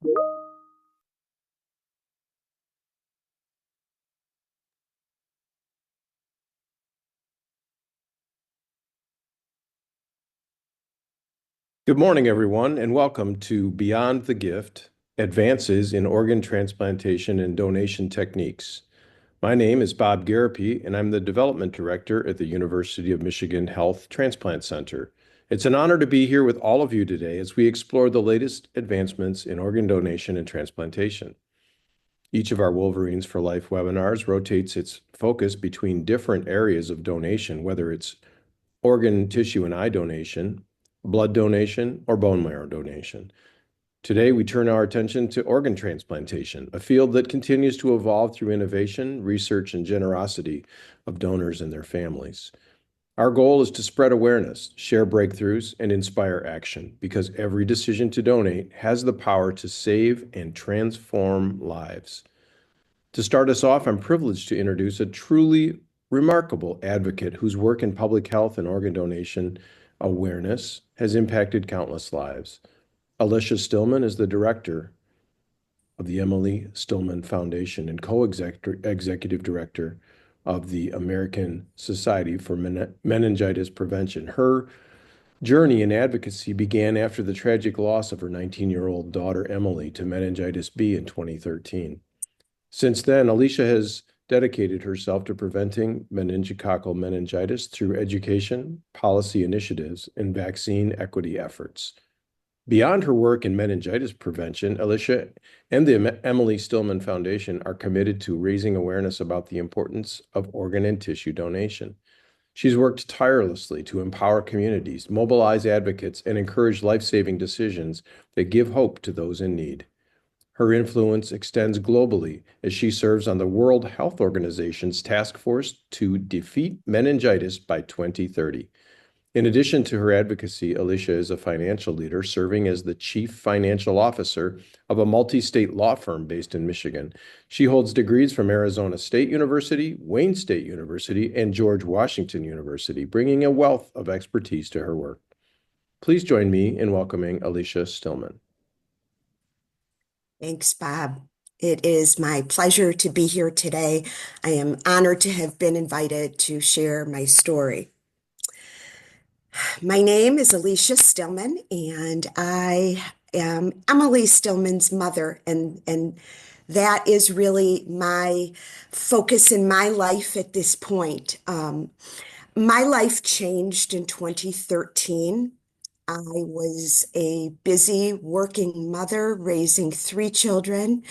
Good morning, everyone, and welcome to Beyond the Gift, Advances in Organ Transplantation and Donation Techniques. My name is Bob Garapi, and I'm the Development Director at the University of Michigan Health Transplant Center. It's an honor to be here with all of you today as we explore the latest advancements in organ donation and transplantation. Each of our Wolverines for Life webinars rotates its focus between different areas of donation, whether it's organ, tissue, and eye donation, blood donation, or bone marrow donation. Today, we turn our attention to organ transplantation, a field that continues to evolve through innovation, research, and generosity of donors and their families. Our goal is to spread awareness, share breakthroughs, and inspire action, because every decision to donate has the power to save and transform lives. To start us off, I'm privileged to introduce a truly remarkable advocate whose work in public health and organ donation awareness has impacted countless lives. Alicia Stillman is the director of the Emily Stillman Foundation and co-executive director of the American Society for Meningitis Prevention. Her journey in advocacy began after the tragic loss of her 19-year-old daughter, Emily, to meningitis B in 2013. Since then, Alicia has dedicated herself to preventing meningococcal meningitis through education, policy initiatives, and vaccine equity efforts. Beyond her work in meningitis prevention, Alicia and the Emily Stillman Foundation are committed to raising awareness about the importance of organ and tissue donation. She's worked tirelessly to empower communities, mobilize advocates, and encourage life-saving decisions that give hope to those in need. Her influence extends globally as she serves on the World Health Organization's task force to defeat meningitis by 2030. In addition to her advocacy, Alicia is a financial leader serving as the chief financial officer of a multi-state law firm based in Michigan. She holds degrees from Arizona State University, Wayne State University, and George Washington University, bringing a wealth of expertise to her work. Please join me in welcoming Alicia Stillman. Thanks, Bob. It is my pleasure to be here today. I am honored to have been invited to share my story. My name is Alicia Stillman, and I am Emily Stillman's mother, and that is really my focus in my life at this point. My life changed in 2013. I was a busy working mother raising 3 children,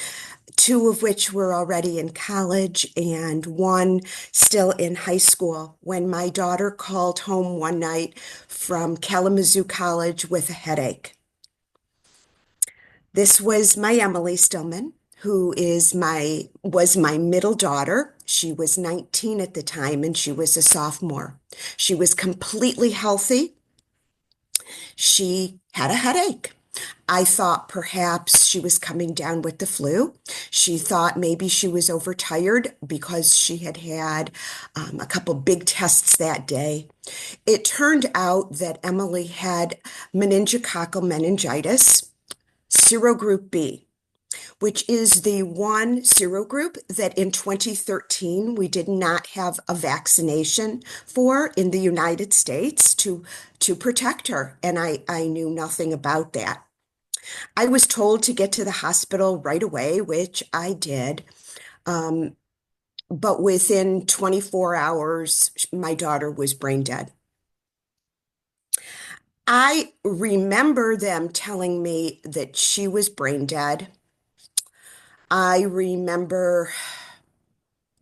2 of which were already in college and 1 still in high school, when my daughter called home one night from Kalamazoo College with a headache. This was my Emily Stillman, who was my middle daughter. She was 19 at the time, and she was a sophomore. She was completely healthy. She had a headache. I thought perhaps she was coming down with the flu. She thought maybe she was overtired because she had had a couple big tests that day. It turned out that Emily had meningococcal meningitis, serogroup B, which is the one serogroup that in 2013 we did not have a vaccination for in the United States to protect her. And I knew nothing about that. I was told to get to the hospital right away, which I did. But within 24 hours, my daughter was brain dead. I remember them telling me that she was brain dead. I remember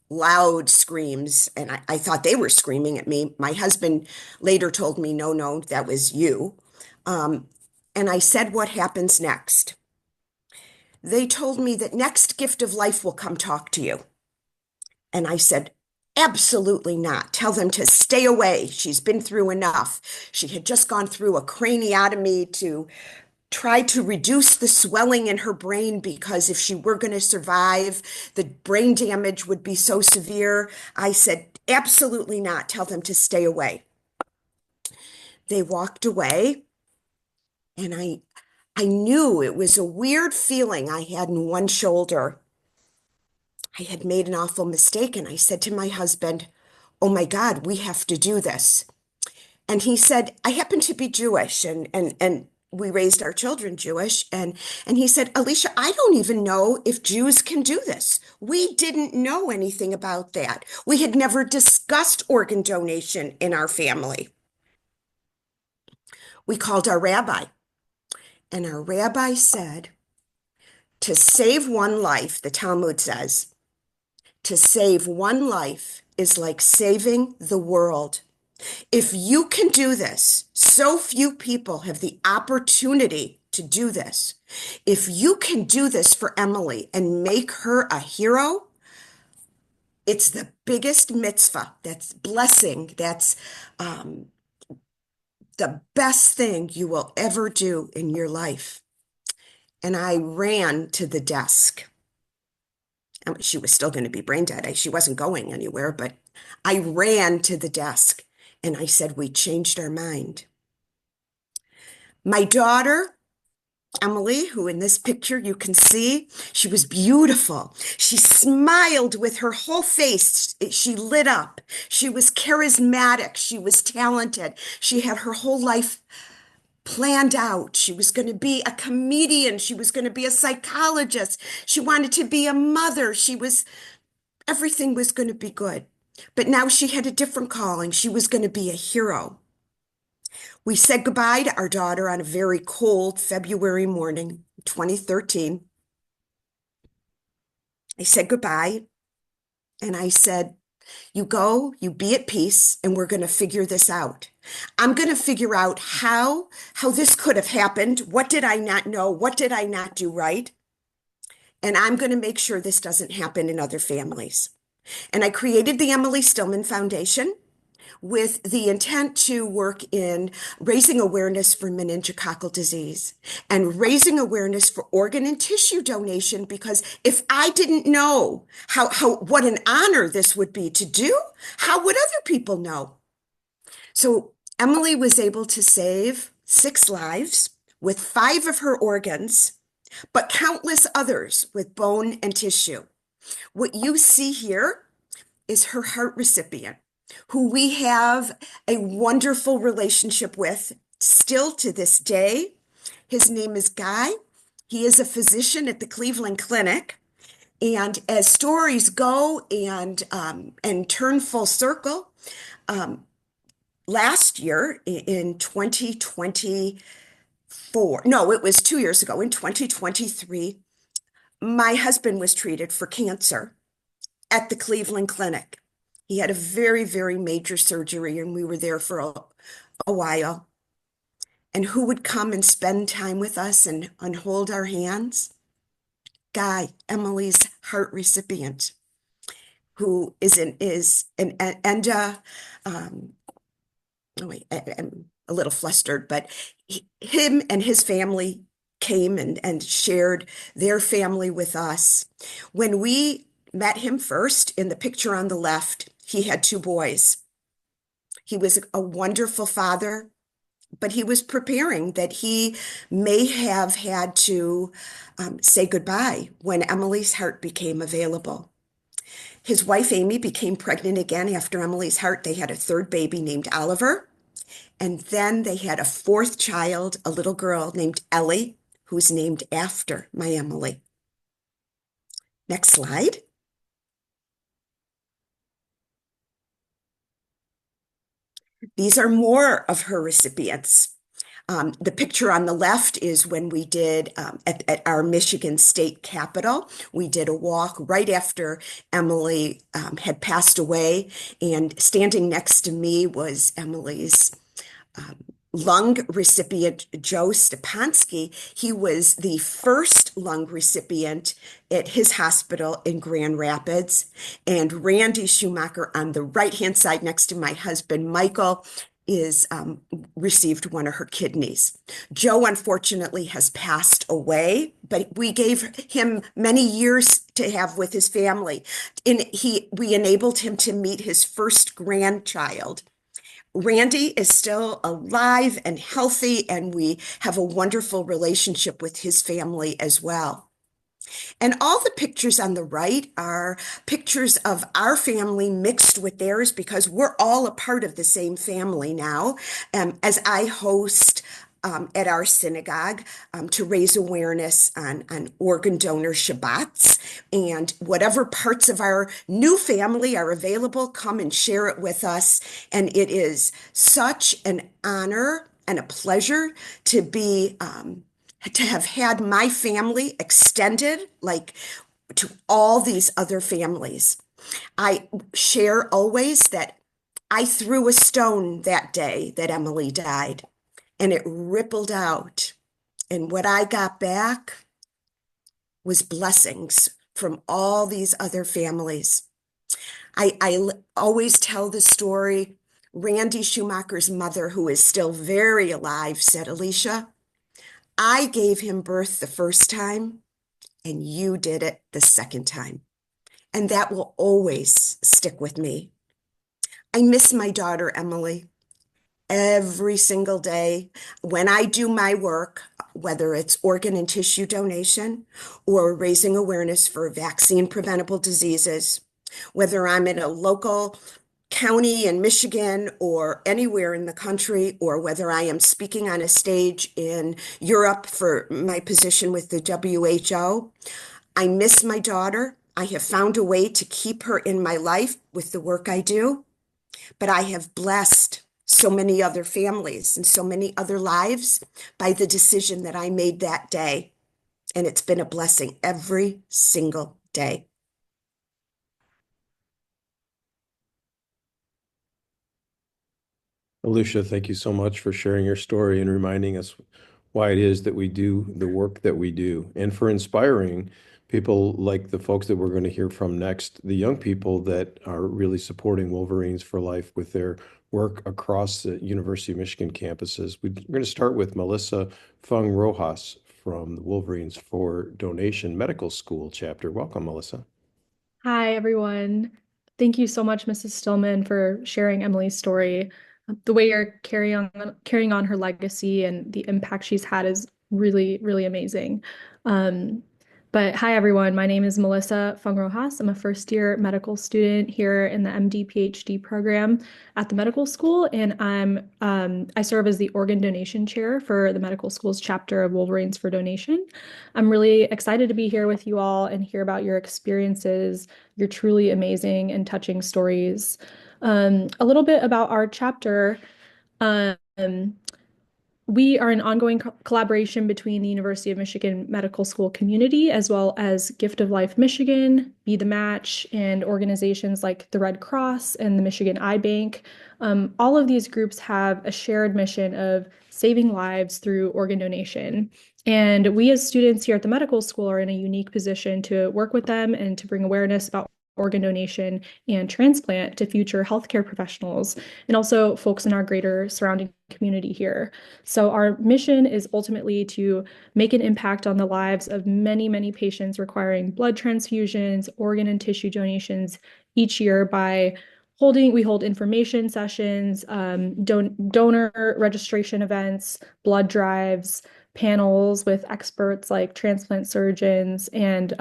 loud screams, and I thought they were screaming at me. My husband later told me, no, that was you. And I said, what happens next? They told me that next gift of life will come talk to you. And I said, absolutely not. Tell them to stay away. She's been through enough. She had just gone through a craniotomy to try to reduce the swelling in her brain, because if she were going to survive, the brain damage would be so severe. I said, absolutely not. Tell them to stay away. They walked away, and I I knew it was a weird feeling I had in one shoulder. I had made an awful mistake, and I said to my husband, "Oh my God, we have to do this." And he said, "I happen to be Jewish, and we raised our children Jewish." And he said, "Alicia, I don't even know if Jews can do this. We didn't know anything about that. We had never discussed organ donation in our family." We called our rabbi, and our rabbi said, "To save one life," the Talmud says, "to save one life is like saving the world. If you can do this, so few people have the opportunity to do this. If you can do this for Emily and make her a hero, it's the biggest mitzvah. That's blessing. That's the best thing you will ever do in your life." And I ran to the desk. She was still going to be brain dead. She wasn't going anywhere, but I ran to the desk and I said, "We changed our mind." My daughter, Emily, who in this picture you can see, she was beautiful. She smiled with her whole face. She lit up. She was charismatic. She was talented. She had her whole life planned out. She was going to be a comedian. She was going to be a psychologist. She wanted to be a mother. Everything was going to be good. But now she had a different calling. She was going to be a hero. We said goodbye to our daughter on a very cold February morning, 2013. I said goodbye, and I said, "You go, you be at peace, and we're going to figure this out. I'm going to figure out how this could have happened. What did I not know? What did I not do right? And I'm going to make sure this doesn't happen in other families." And I created the Emily Stillman Foundation with the intent to work in raising awareness for meningococcal disease and raising awareness for organ and tissue donation, because if I didn't know what an honor this would be to do, how would other people know? So Emily was able to save 6 lives with 5 of her organs, but countless others with bone and tissue. What you see here is her heart recipient, who we have a wonderful relationship with still to this day. His name is Guy. He is a physician at the Cleveland Clinic. And as stories go and turn full circle, last year in 2024, no, it was 2 years ago, in 2023, my husband was treated for cancer at the Cleveland Clinic. He had a very, very major surgery, and we were there for a while. And who would come and spend time with us and hold our hands? Guy, Emily's heart recipient, who is an enda. Oh wait, I'm a little flustered, but him and his family came and shared their family with us. When we met him first, in the picture on the left, he had 2 boys. He was a wonderful father, but he was preparing that he may have had to say goodbye when Emily's heart became available. His wife, Amy, became pregnant again after Emily's heart. They had a 3rd baby named Oliver. And then they had a 4th child, a little girl named Ellie, who's named after my Emily. Next slide. These are more of her recipients. The picture on the left is when we did at our Michigan State Capitol. We did a walk right after Emily had passed away, and standing next to me was Emily's lung recipient, Joe Stepansky. He was the first lung recipient at his hospital in Grand Rapids. And Randy Schumacher on the right-hand side next to my husband, Michael, is received one of her kidneys. Joe, unfortunately, has passed away, but we gave him many years to have with his family. We enabled him to meet his first grandchild Randy is still alive and healthy, and we have a wonderful relationship with his family as well. And all the pictures on the right are pictures of our family mixed with theirs because we're all a part of the same family now. As I host at our synagogue to raise awareness on organ donor Shabbats. And whatever parts of our new family are available, come and share it with us. And it is such an honor and a pleasure to be to have had my family extended like to all these other families. I share always that I threw a stone that day that Emily died, and it rippled out. And what I got back was blessings from all these other families. I always tell the story. Randy Schumacher's mother, who is still very alive, said, Alicia, I gave him birth the first time, and you did it the second time. And that will always stick with me. I miss my daughter, Emily, every single day. When I do my work, whether it's organ and tissue donation or raising awareness for vaccine preventable diseases, whether I'm in a local county in Michigan or anywhere in the country, or whether I am speaking on a stage in Europe for my position with the WHO, I miss my daughter. I have found a way to keep her in my life with the work I do, but I have blessed so many other families and so many other lives by the decision that I made that day. And it's been a blessing every single day. Alicia, thank you so much for sharing your story and reminding us why it is that we do the work that we do, and for inspiring people like the folks that we're going to hear from next, the young people that are really supporting Wolverines for Life with their work across the University of Michigan campuses. We're going to start with Melissa Fung Rojas from the Wolverines for Donation Medical School chapter. Welcome, Melissa. Hi, everyone. Thank you so much, Mrs. Stillman, for sharing Emily's story. The way you're carrying on her legacy and the impact she's had is really, really amazing. Um, but hi, everyone. My name is Melissa Fung Rojas. I'm a first-year medical student here in the MD PhD program at the medical school, and I serve as the organ donation chair for the medical school's chapter of Wolverines for Donation. I'm really excited to be here with you all and hear about your experiences, your truly amazing and touching stories. A little bit about our chapter. Um, we are an ongoing collaboration between the University of Michigan Medical School community as well as Gift of Life Michigan, Be the Match, and organizations like the Red Cross and the Michigan Eye Bank. All of these groups have a shared mission of saving lives through organ donation. And we as students here at the medical school are in a unique position to work with them and to bring awareness about organ donation and transplant to future healthcare professionals and also folks in our greater surrounding community here. So our mission is ultimately to make an impact on the lives of many, many patients requiring blood transfusions, organ and tissue donations each year by we hold information sessions, donor registration events, blood drives, panels with experts like transplant surgeons and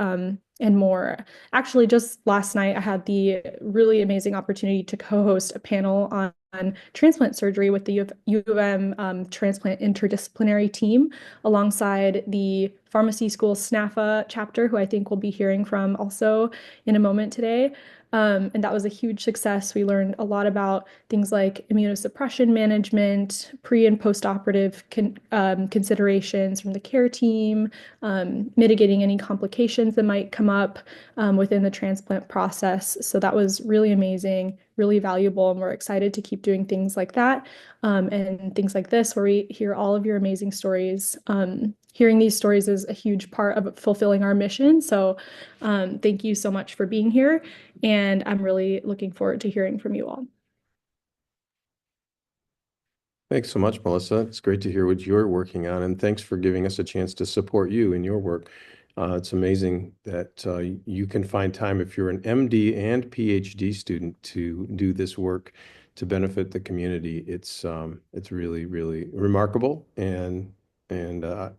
more. Actually, just last night, I had the really amazing opportunity to co-host a panel on transplant surgery with the U of M transplant interdisciplinary team alongside the pharmacy school SNAFA chapter, who I think we'll be hearing from also in a moment today. And that was a huge success. We learned a lot about things like immunosuppression management, pre and post-operative considerations from the care team, mitigating any complications that might come up within the transplant process. So that was really amazing, really valuable, and we're excited to keep doing things like that and things like this where we hear all of your amazing stories. Hearing these stories is a huge part of fulfilling our mission. So thank you so much for being here. And I'm really looking forward to hearing from you all. Thanks so much, Melissa. It's great to hear what you're working on, and thanks for giving us a chance to support you in your work. It's amazing that you can find time if you're an MD and PhD student to do this work to benefit the community. It's really, really remarkable, and I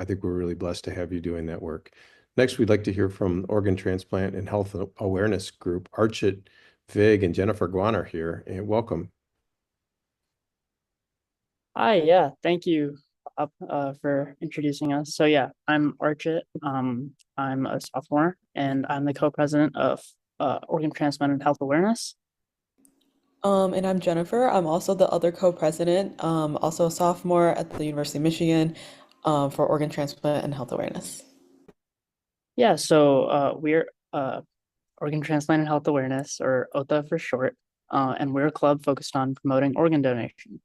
think we're really blessed to have you doing that work. Next, we'd like to hear from Organ Transplant and Health Awareness Group. Archit Vig and Jennifer Guan are here, and welcome. Hi, yeah, thank you for introducing us. So yeah, I'm Archit. I'm a sophomore, and I'm the co-president of Organ Transplant and Health Awareness. And I'm Jennifer. I'm also the other co-president, also a sophomore at the University of Michigan, for organ transplant and health awareness. Yeah, so we're Organ Transplant and Health Awareness, or OTA for short, and we're a club focused on promoting organ donation.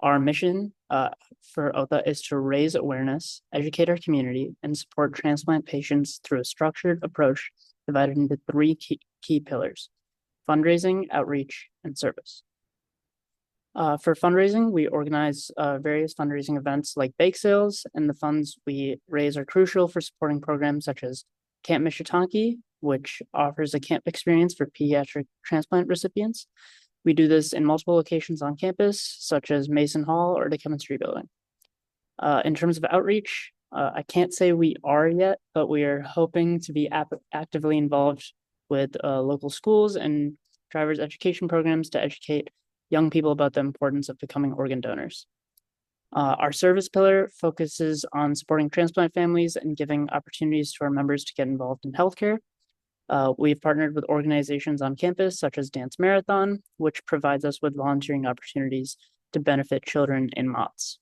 Our mission for OTA is to raise awareness, educate our community, and support transplant patients through a structured approach divided into three key pillars: fundraising, outreach, and service. For fundraising, we organize various fundraising events like bake sales, and the funds we raise are crucial for supporting programs such as Camp Mishitanki, which offers a camp experience for pediatric transplant recipients. We do this in multiple locations on campus, such as Mason Hall or the chemistry building. In terms of outreach, I can't say we are yet, but we are hoping to be actively involved with local schools and drivers' education programs to educate young people about the importance of becoming organ donors. Our service pillar focuses on supporting transplant families and giving opportunities to our members to get involved in healthcare. We've partnered with organizations on campus, such as Dance Marathon, which provides us with volunteering opportunities to benefit children in Motts.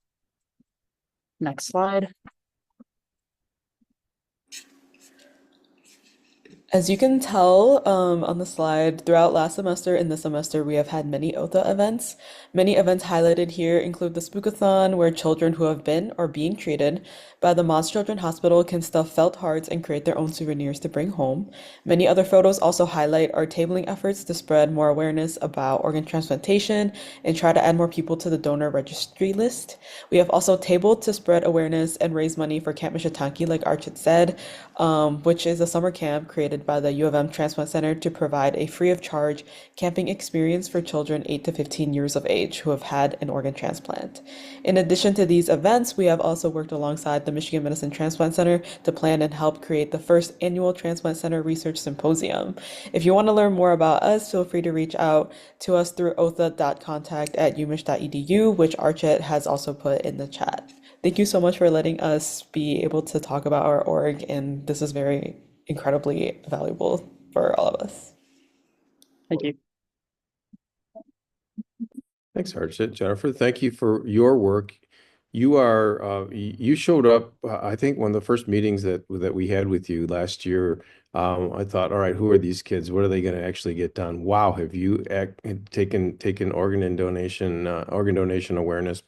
Next slide. As you can tell on the slide, throughout last semester and this semester, we have had many OTA events. Many events highlighted here include the Spookathon, where children who have been or being treated by the Moss Children's Hospital can stuff felt hearts and create their own souvenirs to bring home. Many other photos also highlight our tabling efforts to spread more awareness about organ transplantation and try to add more people to the donor registry list. We have also tabled to spread awareness and raise money for Camp Mishitanki, like Archit said, which is a summer camp created by the U of M Transplant Center to provide a free of charge camping experience for children 8 to 15 years of age who have had an organ transplant. In addition to these events, we have also worked alongside the Michigan Medicine Transplant Center to plan and help create the first annual Transplant Center Research Symposium. If you want to learn more about us, feel free to reach out to us through otha.contact@umich.edu, which Archit has also put in the chat. Thank you so much for letting us be able to talk about our org, and this is very incredibly valuable for all of us. Thank you. Thanks, Archit. Jennifer, thank you for your work. You showed up, I think one of the first meetings that we had with you last year. I thought, all right, who are these kids? What are they going to actually get done? Wow, have you taken organ donation awareness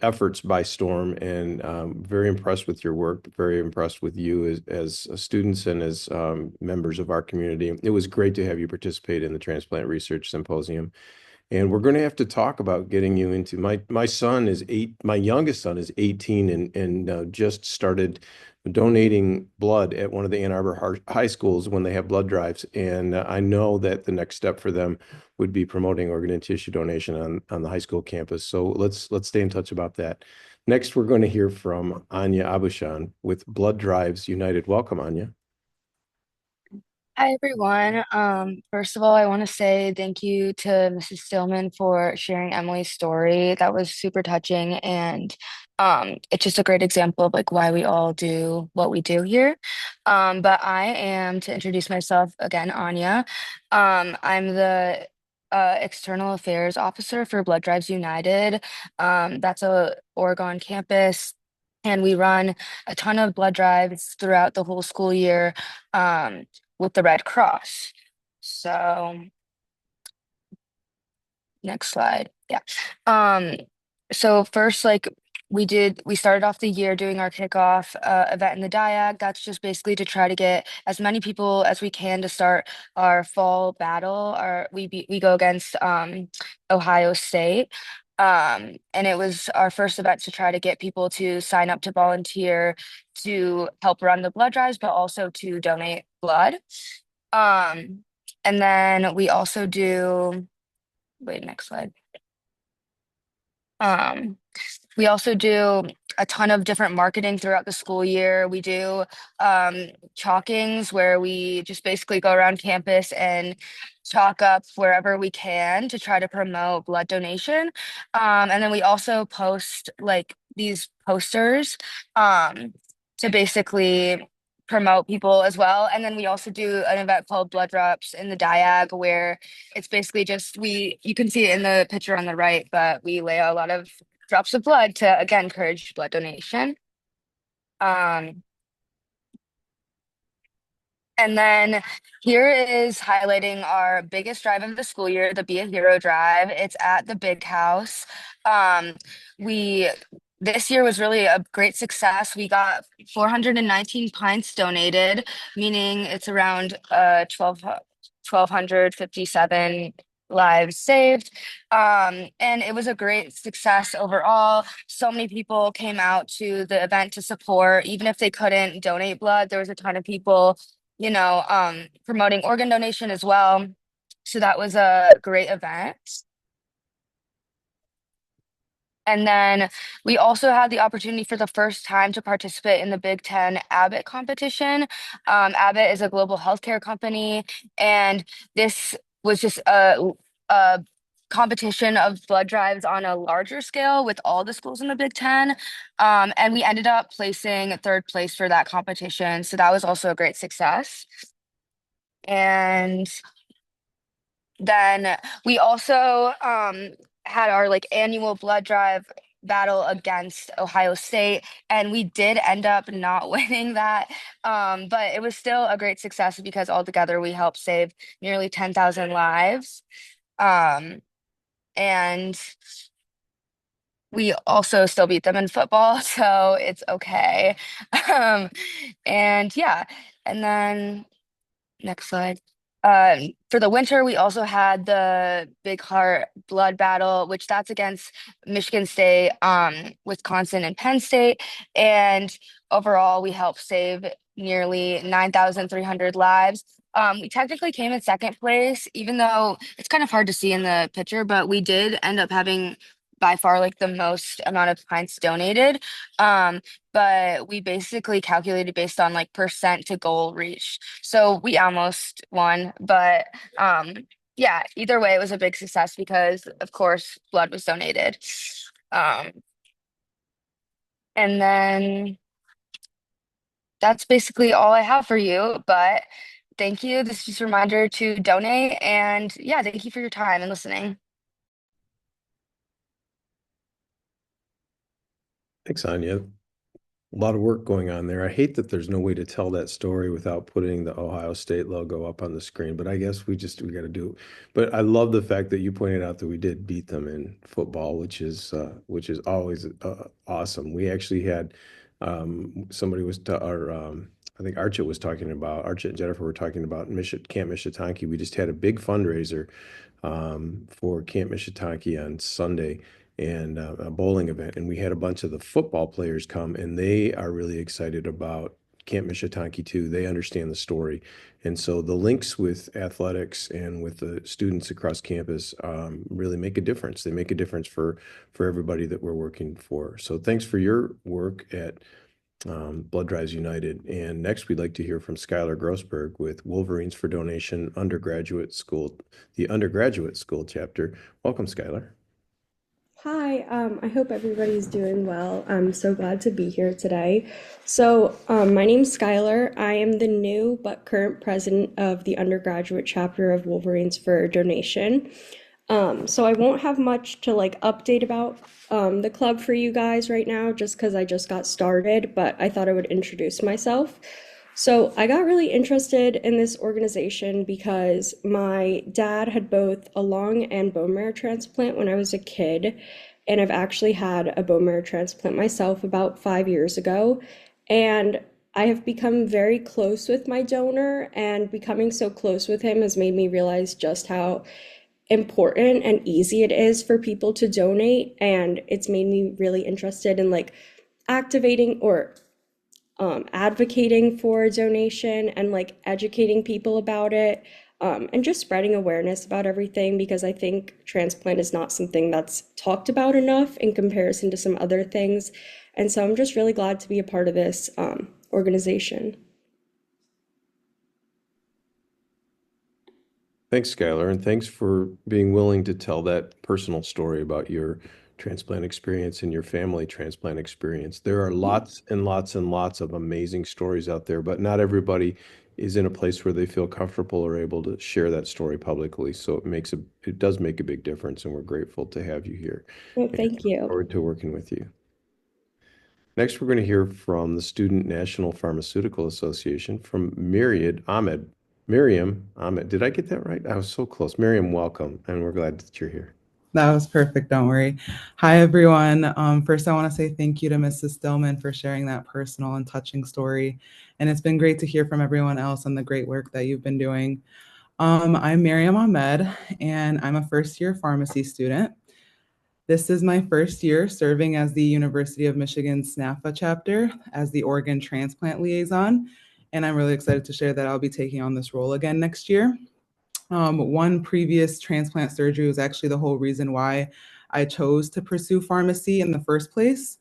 efforts by storm, and very impressed with your work, very impressed with you as students and as members of our community. It was great to have you participate in the Transplant Research Symposium. And we're going to have to talk about getting you into my son is 8. My youngest son is 18 and just started donating blood at one of the Ann Arbor high schools when they have blood drives. And I know that the next step for them would be promoting organ and tissue donation on the high school campus. So let's stay in touch about that. Next, we're going to hear from Anya Abushan with Blood Drives United. Welcome, Anya. Hi everyone. First of all, I want to say thank you to Mrs. Stillman for sharing Emily's story. That was super touching, and it's just a great example of like why we all do what we do here. But I am, to introduce myself again, Anya. I'm the external affairs officer for Blood Drives United. That's a Oregon campus. And we run a ton of blood drives throughout the whole school year. With the Red Cross. So next slide. Yeah. So first, like we started off the year doing our kickoff event in the Diag. That's just basically to try to get as many people as we can to start our fall battle. We go against Ohio State. And it was our first event to try to get people to sign up to volunteer to help run the blood drives, but also to donate blood. And then we also do wait, next slide. Um, we also do a ton of different marketing throughout the school year. We do chalkings where we just basically go around campus and chalk up wherever we can to try to promote blood donation. And then we also post like these posters to basically promote people as well. And then we also do an event called Blood Drops in the Diag where it's basically just you can see it in the picture on the right, but we lay a lot of drops of blood to again encourage blood donation. Um, and then here is highlighting our biggest drive of the school year, the Be a Hero drive. It's at the Big House. We this year was really a great success. We got 419 pints donated, meaning it's around 1,257 lives saved. And it was a great success overall. So many people came out to the event to support, even if they couldn't donate blood. There was a ton of people, promoting organ donation as well. So that was a great event. And then we also had the opportunity for the first time to participate in the Big Ten Abbott competition. Abbott is a global healthcare company, and this was just a competition of blood drives on a larger scale with all the schools in the Big Ten. And we ended up placing third place for that competition. So that was also a great success. And then we also had our like annual blood drive battle against Ohio State, and we did end up not winning that. But it was still a great success because altogether we helped save nearly 10,000 lives. Um, and we also still beat them in football, so it's okay. Um, and yeah, and then next slide. For the winter, we also had the Big Heart Blood Battle, which that's against Michigan State, Wisconsin, and Penn State. And overall, we helped save nearly 9,300 lives. We technically came in second place, even though it's kind of hard to see in the picture, but we did end up having by far like the most amount of pints donated. But we basically calculated based on like percent to goal reach. So we almost won, but yeah, either way, it was a big success because, of course, blood was donated. Um, and then that's basically all I have for you. But thank you. This is just a reminder to donate. And yeah, thank you for your time and listening. Thanks, Anya. A lot of work going on there. I hate that there's no way to tell that story without putting the Ohio State logo up on the screen, but I guess we got to do it. But I love the fact that you pointed out that we did beat them in football, which is always awesome. We actually had somebody was to our I think Archit and Jennifer were talking about Camp Mishitanki. We just had a big fundraiser for Camp Mishitanki on Sunday and a bowling event. And we had a bunch of the football players come, and they are really excited about Camp Mishitanki too. They understand the story. And so the links with athletics and with the students across campus really make a difference. They make a difference for everybody that we're working for. So thanks for your work at Blood Drives United. And next, we'd like to hear from Skylar Grossberg with Wolverines for Donation Undergraduate School, the undergraduate school chapter. Welcome, Skylar. Hi, I hope everybody's doing well. I'm so glad to be here today. My name's Skylar. I am the new but current president of the undergraduate chapter of Wolverines for Donation. I won't have much to like update about the club for you guys right now, just because I just got started, but I thought I would introduce myself. So I got really interested in this organization because my dad had both a lung and bone marrow transplant when I was a kid, and I've actually had a bone marrow transplant myself about 5 years ago. And I have become very close with my donor, and becoming so close with him has made me realize just how important and easy it is for people to donate. And it's made me really interested in like activating or advocating for donation and like educating people about it. and just spreading awareness about everything because I think transplant is not something that's talked about enough in comparison to some other things. And so I'm just really glad to be a part of this organization. Thanks, Skylar, and thanks for being willing to tell that personal story about your transplant experience and your family transplant experience. There are lots and lots and lots of amazing stories out there, but not everybody is in a place where they feel comfortable or able to share that story publicly. So it does make a big difference, and we're grateful to have you here. Well, And thank look you. forward to working with you. Next, we're going to hear from the Student National Pharmaceutical Association from Myriad Ahmed. Miriam Ahmed, did I get that right? I was so close. Miriam, welcome, and we're glad that you're here. That was perfect. Don't worry. Hi, everyone. First, I want to say thank you to Mrs. Stillman for sharing that personal and touching story. And it's been great to hear from everyone else on the great work that you've been doing. I'm Miriam Ahmed, and I'm a first-year pharmacy student. This is my first year serving as the University of Michigan SNAFA chapter as the organ transplant liaison. And I'm really excited to share that I'll be taking on this role again next year. One previous transplant surgery was actually the whole reason why I chose to pursue pharmacy in the first place.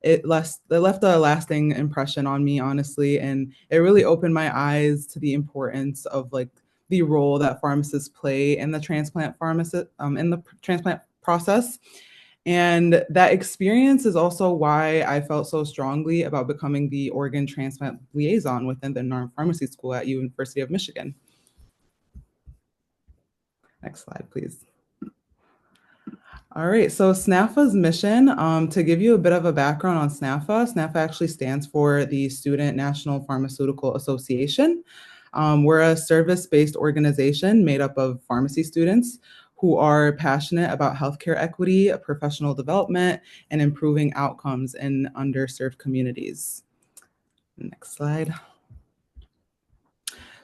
It left a lasting impression on me, honestly, and it really opened my eyes to the importance of like the role that pharmacists play in the transplant process. And that experience is also why I felt so strongly about becoming the organ transplant liaison within the pharmacy school at University of Michigan. Next slide, please. All right, so SNAFA's mission, to give you a bit of a background on SNAFA, SNAFA actually stands for the Student National Pharmaceutical Association. We're a service-based organization made up of pharmacy students who are passionate about healthcare equity, professional development, and improving outcomes in underserved communities. Next slide.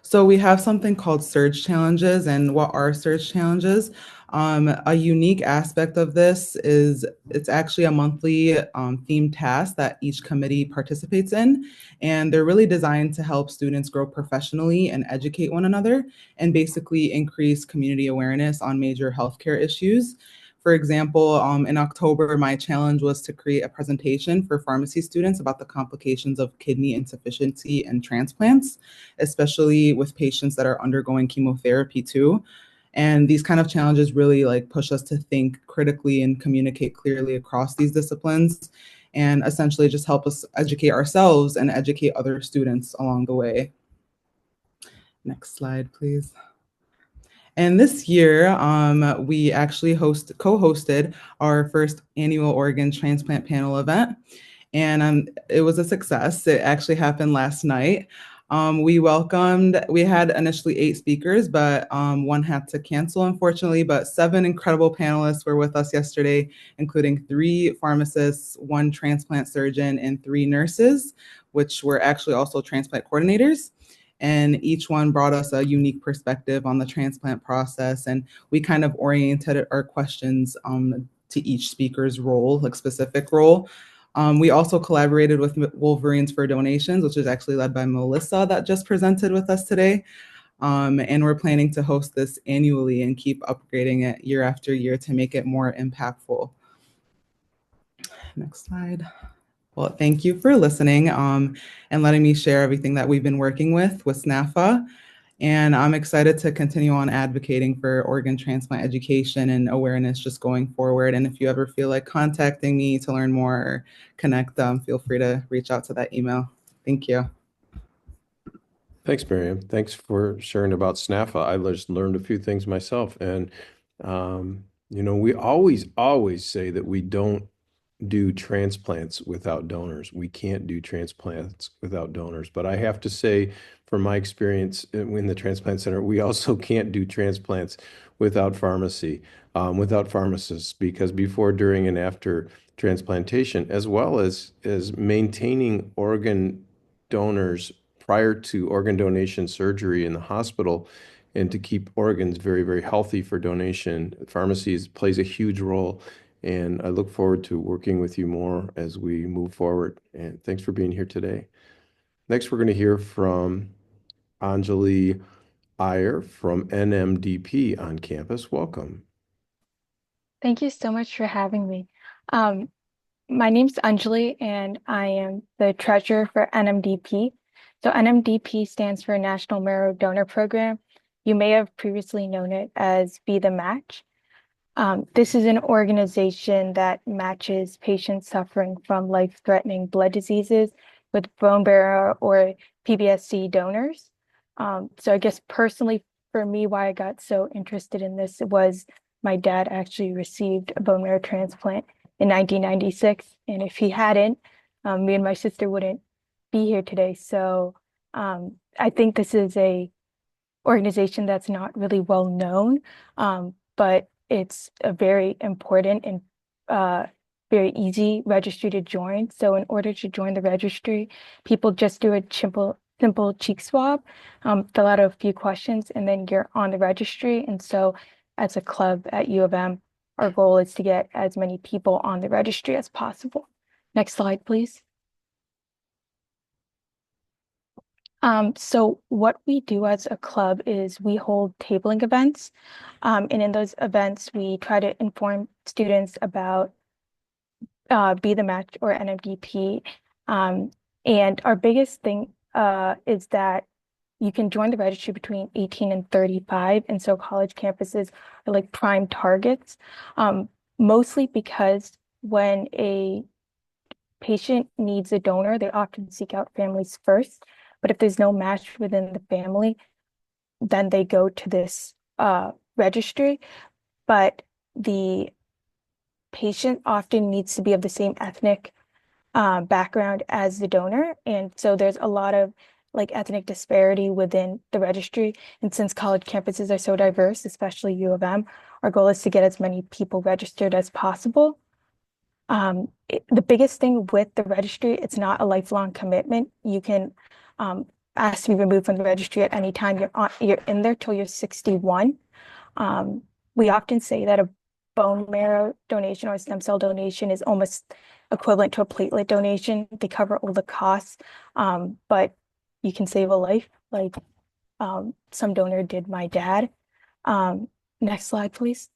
So we have something called surge challenges. And what are surge challenges? A unique aspect of this is it's actually a monthly themed task that each committee participates in. And they're really designed to help students grow professionally and educate one another and basically increase community awareness on major healthcare issues. For example, in October, my challenge was to create a presentation for pharmacy students about the complications of kidney insufficiency and transplants, especially with patients that are undergoing chemotherapy too. And these kind of challenges really like push us to think critically and communicate clearly across these disciplines and essentially just help us educate ourselves and educate other students along the way. Next slide, please. And this year, we actually co-hosted our first annual organ transplant panel event, and it was a success. It actually happened last night. We had initially 8 speakers, but one had to cancel, unfortunately, but 7 incredible panelists were with us yesterday, including 3 pharmacists, 1 transplant surgeon, and 3 nurses, which were actually also transplant coordinators. And each one brought us a unique perspective on the transplant process. And we kind of oriented our questions to each speaker's role, like specific role. We also collaborated with Wolverines for donations, which is actually led by Melissa that just presented with us today. And we're planning to host this annually and keep upgrading it year after year to make it more impactful. Next slide. Well, thank you for listening and letting me share everything that we've been working with SNAFA. And I'm excited to continue on advocating for organ transplant education and awareness just going forward. And if you ever feel like contacting me to learn more or connect, feel free to reach out to that email. Thank you. Thanks, Miriam. Thanks for sharing about SNAFA. I just learned a few things myself. And, we always say that we don't do transplants without donors. We can't do transplants without donors. But I have to say, from my experience in the transplant center, we also can't do transplants without pharmacy, without pharmacists, because before, during, and after transplantation, as well as maintaining organ donors prior to organ donation surgery in the hospital, and to keep organs very, very healthy for donation, pharmacies plays a huge role. And I look forward to working with you more as we move forward. And thanks for being here today. Next, we're going to hear from Anjali Iyer from NMDP on campus. Welcome. Thank you so much for having me. Um, my name's Anjali, and I am the treasurer for NMDP. So NMDP stands for National Marrow Donor Program. You may have previously known it as Be the Match. This is an organization that matches patients suffering from life-threatening blood diseases with bone marrow or PBSC donors. So I guess personally for me, why I got so interested in this was my dad actually received a bone marrow transplant in 1996. And if he hadn't, me and my sister wouldn't be here today. So I think this is a organization that's not really well known, but it's a very important and very easy registry to join. So in order to join the registry, people just do a simple cheek swab, fill out a few questions, and then you're on the registry. And so as a club at U of M, our goal is to get as many people on the registry as possible. Next slide, please. So what we do as a club is we hold tabling events. And in those events, we try to inform students about Be the Match or NMDP. And our biggest thing is that you can join the registry between 18 and 35. And so college campuses are like prime targets, mostly because when a patient needs a donor, they often seek out families first. But if there's no match within the family, then they go to this registry. But the patient often needs to be of the same ethnic background as the donor. And so there's a lot of like ethnic disparity within the registry. And since college campuses are so diverse, especially U of M, our goal is to get as many people registered as possible. The biggest thing with the registry, it's not a lifelong commitment. You can ask to be removed from the registry at any time. You're in there till you're 61. We often say that a bone marrow donation or a stem cell donation is almost equivalent to a platelet donation. They cover all the costs, but you can save a life, like some donor did my dad. Next slide, please.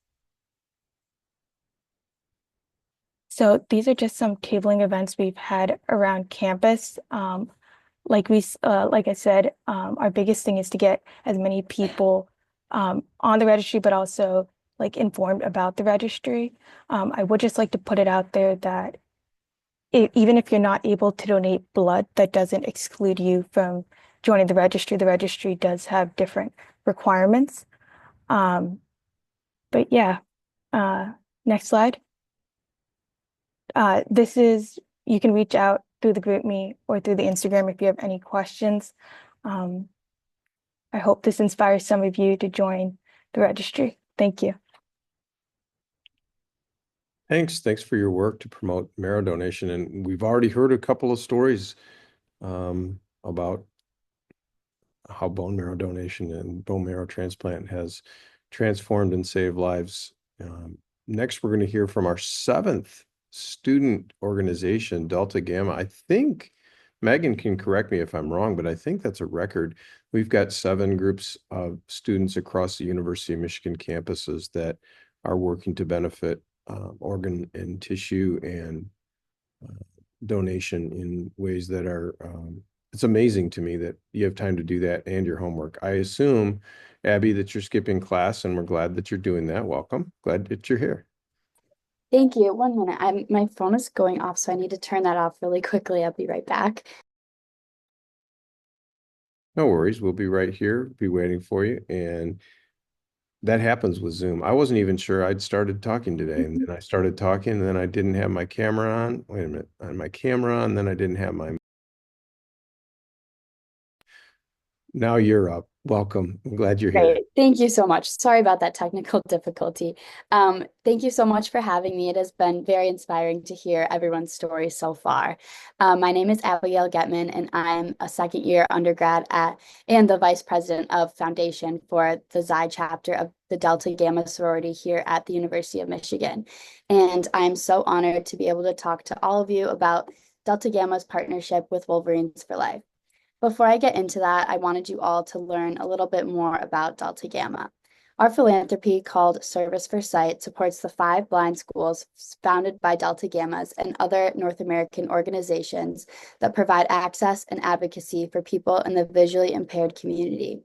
So these are just some tabling events we've had around campus. Like I said, our biggest thing is to get as many people on the registry, but also like informed about the registry. I would just like to put it out there that even if you're not able to donate blood, that doesn't exclude you from joining the registry. The registry does have different requirements. But yeah, next slide. You can reach out through the GroupMe or through the Instagram if you have any questions. I hope this inspires some of you to join the registry. Thank you. Thanks for your work to promote marrow donation. And we've already heard a couple of stories about how bone marrow donation and bone marrow transplant has transformed and saved lives. Next, we're going to hear from our seventh student organization, Delta Gamma. I think Megan can correct me if I'm wrong, but I think that's a record. We've got 7 groups of students across the University of Michigan campuses that are working to benefit organ and tissue and donation in ways that are, it's amazing to me that you have time to do that and your homework. I assume, Abby, that you're skipping class, and we're glad that you're doing that. Welcome. Glad that you're here. Thank you. 1 minute. My phone is going off, so I need to turn that off really quickly. I'll be right back. No worries. We'll be right here, be waiting for you. And that happens with Zoom. I wasn't even sure I'd started talking today. And then I started talking, and then I didn't have my camera on. Wait a minute. I had my camera on, then I didn't have my. Now you're up. Welcome. I'm glad you're here. Great. Thank you so much. Sorry about that technical difficulty. Thank you so much for having me. It has been very inspiring to hear everyone's story so far. My name is Abigail Getman, and I'm a second-year undergrad and the vice president of Foundation for the Xi chapter of the Delta Gamma sorority here at the University of Michigan. And I'm so honored to be able to talk to all of you about Delta Gamma's partnership with Wolverines for Life. Before I get into that, I wanted you all to learn a little bit more about Delta Gamma. Our philanthropy, called Service for Sight, supports the 5 blind schools founded by Delta Gammas and other North American organizations that provide access and advocacy for people in the visually impaired community.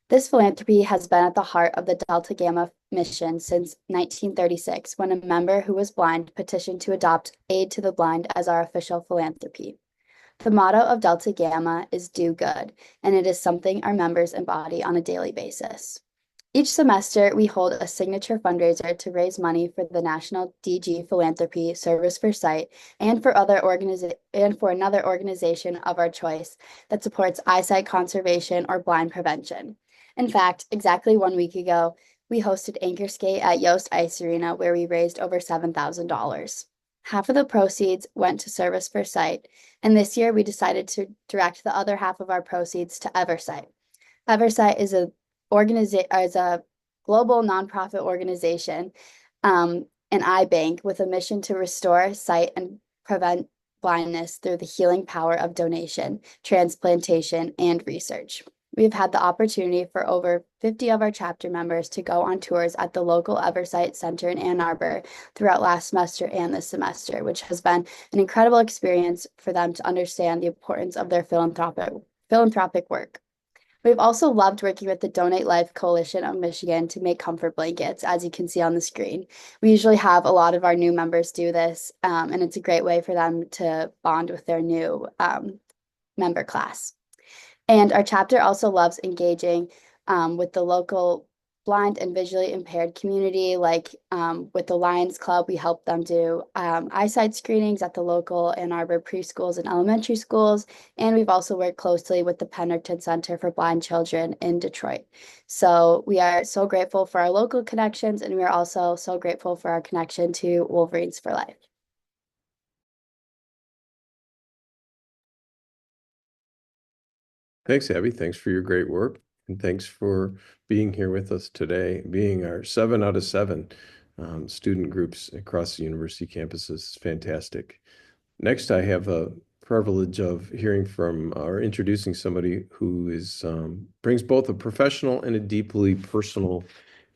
This philanthropy has been at the heart of the Delta Gamma mission since 1936, when a member who was blind petitioned to adopt Aid to the Blind as our official philanthropy. The motto of Delta Gamma is "Do Good," and it is something our members embody on a daily basis. Each semester, we hold a signature fundraiser to raise money for the National DG Philanthropy Service for Sight and for another organization of our choice that supports eyesight conservation or blind prevention. In fact, exactly 1 week ago, we hosted Anchor Skate at Yost Ice Arena, where we raised over $7,000. Half of the proceeds went to Service for Sight, and this year we decided to direct the other half of our proceeds to Eversight. Eversight is a global nonprofit organization, an eye bank with a mission to restore sight and prevent blindness through the healing power of donation, transplantation, and research. We've had the opportunity for over 50 of our chapter members to go on tours at the local Eversight Center in Ann Arbor throughout last semester and this semester, which has been an incredible experience for them to understand the importance of their philanthropic work. We've also loved working with the Donate Life Coalition of Michigan to make comfort blankets, as you can see on the screen. We usually have a lot of our new members do this, and it's a great way for them to bond with their new member class. And our chapter also loves engaging with the local blind and visually impaired community. Like with the Lions Club, we help them do eyesight screenings at the local Ann Arbor preschools and elementary schools. And we've also worked closely with the Pennerton Center for Blind Children in Detroit. So we are so grateful for our local connections, and we are also so grateful for our connection to Wolverines for Life. Thanks, Abby. Thanks for your great work. And thanks for being here with us today, being our 7 out of 7 student groups across the university campuses. It's fantastic. Next, I have a privilege of hearing from or introducing somebody who brings both a professional and a deeply personal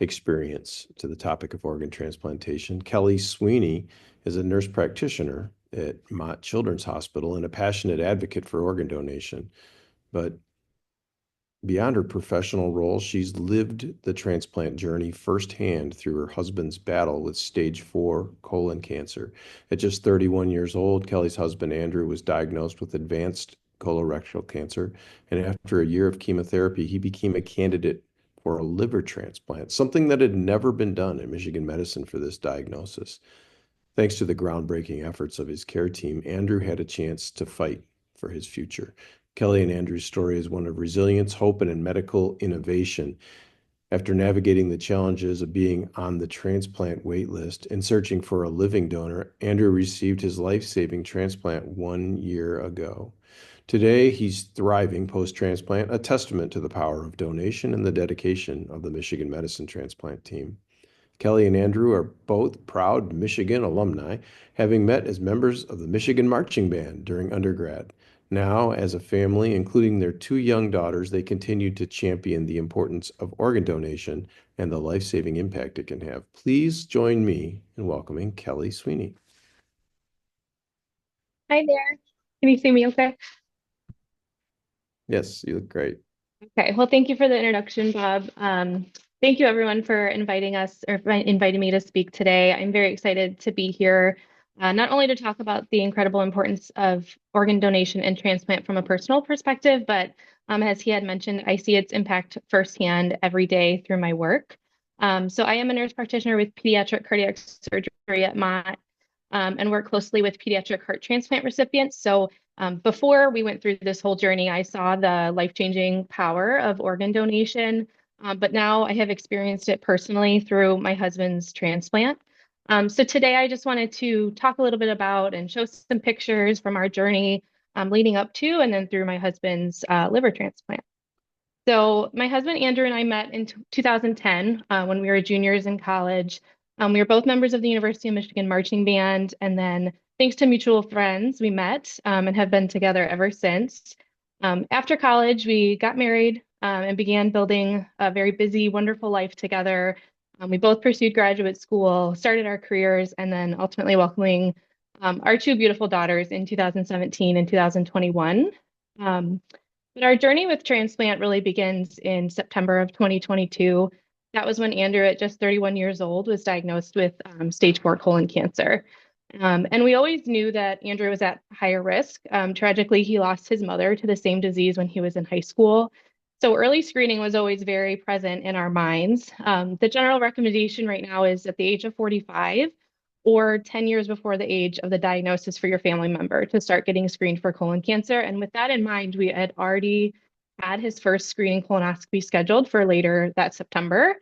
experience to the topic of organ transplantation. Kelly Sweeney is a nurse practitioner at Mott Children's Hospital and a passionate advocate for organ donation. But beyond her professional role, she's lived the transplant journey firsthand through her husband's battle with stage 4 colon cancer. At just 31 years old, Kelly's husband, Andrew, was diagnosed with advanced colorectal cancer. And after a year of chemotherapy, he became a candidate for a liver transplant, something that had never been done in Michigan medicine for this diagnosis. Thanks to the groundbreaking efforts of his care team, Andrew had a chance to fight for his future. Kelly and Andrew's story is one of resilience, hope, and medical innovation. After navigating the challenges of being on the transplant wait list and searching for a living donor, Andrew received his life-saving transplant 1 year ago. Today, he's thriving post-transplant, a testament to the power of donation and the dedication of the Michigan Medicine Transplant team. Kelly and Andrew are both proud Michigan alumni, having met as members of the Michigan Marching Band during undergrad. Now, as a family, including their 2 young daughters, they continue to champion the importance of organ donation and the life-saving impact it can have. Please join me in welcoming Kelly Sweeney. Hi there. Can you see me okay? Yes, you look great. Okay, well, thank you for the introduction, Bob. Thank you everyone for inviting us or inviting me to speak today. I'm very excited to be here, not only to talk about the incredible importance of organ donation and transplant from a personal perspective, but as he had mentioned, I see its impact firsthand every day through my work. So I am a nurse practitioner with pediatric cardiac surgery at Mott, and work closely with pediatric heart transplant recipients. So before we went through this whole journey, I saw the life-changing power of organ donation, but now I have experienced it personally through my husband's transplant. So today I just wanted to talk a little bit about and show some pictures from our journey leading up to and then through my husband's liver transplant. So my husband Andrew and I met in 2010 when we were juniors in college. We were both members of the University of Michigan Marching Band, and then thanks to mutual friends, we met and have been together ever since. After college, we got married and began building a very busy, wonderful life together. We both pursued graduate school, started our careers, and then ultimately welcoming our two beautiful daughters in 2017 and 2021. But our journey with transplant really begins in September of 2022. That was when Andrew, at just 31 years old, was diagnosed with stage 4 colon cancer. And we always knew that Andrew was at higher risk. Tragically, he lost his mother to the same disease when he was in high school. So early screening was always very present in our minds. The general recommendation right now is at the age of 45 or 10 years before the age of the diagnosis for your family member to start getting screened for colon cancer. And with that in mind, we had already had his first screening colonoscopy scheduled for later that September.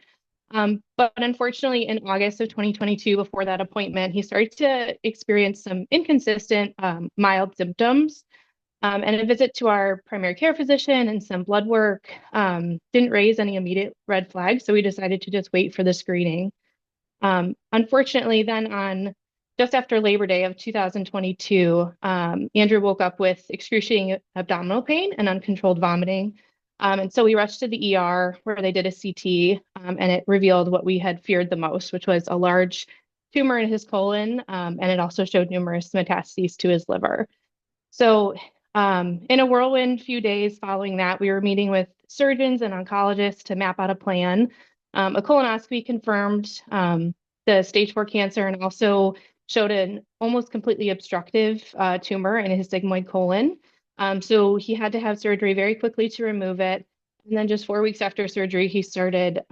But unfortunately, in August of 2022, before that appointment, he started to experience some inconsistent mild symptoms. And a visit to our primary care physician and some blood work didn't raise any immediate red flags. So we decided to just wait for the screening. Unfortunately, then on just after Labor Day of 2022, Andrew woke up with excruciating abdominal pain and uncontrolled vomiting. And so we rushed to the ER where they did a CT, and it revealed what we had feared the most, which was a large tumor in his colon, and it also showed numerous metastases to his liver. So in a whirlwind few days following that, we were meeting with surgeons and oncologists to map out a plan. A colonoscopy confirmed the stage 4 cancer and also showed an almost completely obstructive tumor in his sigmoid colon. So he had to have surgery very quickly to remove it. And then just 4 weeks after surgery, he started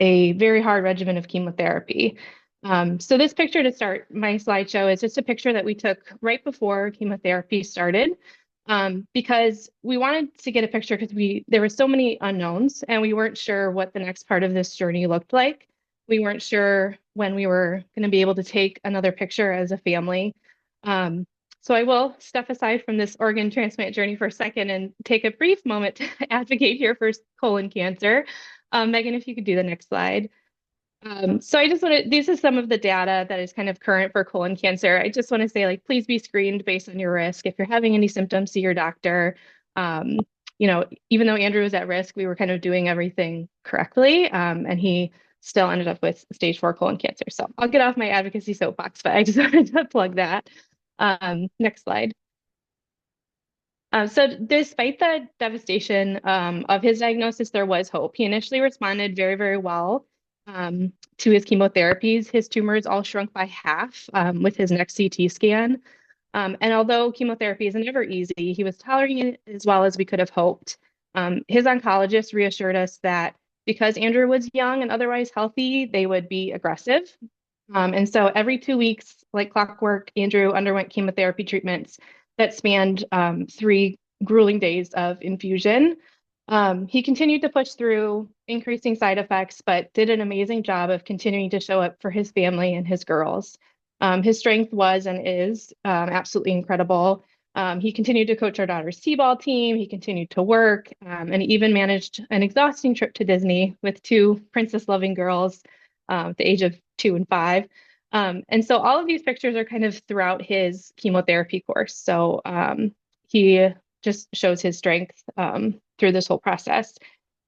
a very hard regimen of chemotherapy. So this picture to start my slideshow is just a picture that we took right before chemotherapy started, because we wanted to get a picture because there were so many unknowns and we weren't sure what the next part of this journey looked like. We weren't sure when we were going to be able to take another picture as a family. So I will step aside from this organ transplant journey for a second and take a brief moment to advocate here for colon cancer. Megan, if you could do the next slide. So I just this is some of the data that is kind of current for colon cancer. I just want to say, like, please be screened based on your risk. If you're having any symptoms, see your doctor. Even though Andrew was at risk, we were kind of doing everything correctly. And he still ended up with stage 4 colon cancer. So I'll get off my advocacy soapbox, but I just wanted to plug that. Next slide. So despite the devastation of his diagnosis, there was hope. He initially responded very, very well to his chemotherapies. His tumors all shrunk by half with his next CT scan. And although chemotherapy is never easy, he was tolerating it as well as we could have hoped. His oncologist reassured us that because Andrew was young and otherwise healthy, they would be aggressive. And so every 2 weeks, like clockwork, Andrew underwent chemotherapy treatments that spanned 3 grueling days of infusion. He continued to push through increasing side effects, but did an amazing job of continuing to show up for his family and his girls. His strength was and is absolutely incredible. He continued to coach our daughter's t-ball team. He continued to work, and he even managed an exhausting trip to Disney with 2 princess-loving girls at the age of 2 and 5. And so all of these pictures are kind of throughout his chemotherapy course. So he just shows his strength through this whole process.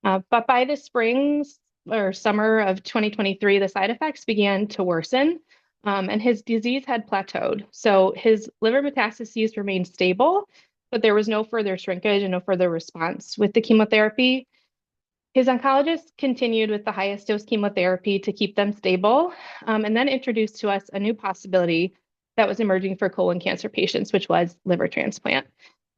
But by the spring or summer of 2023, the side effects began to worsen, and his disease had plateaued. So his liver metastases remained stable, but there was no further shrinkage and no further response with the chemotherapy. His oncologist continued with the highest dose chemotherapy to keep them stable, and then introduced to us a new possibility that was emerging for colon cancer patients, which was liver transplant.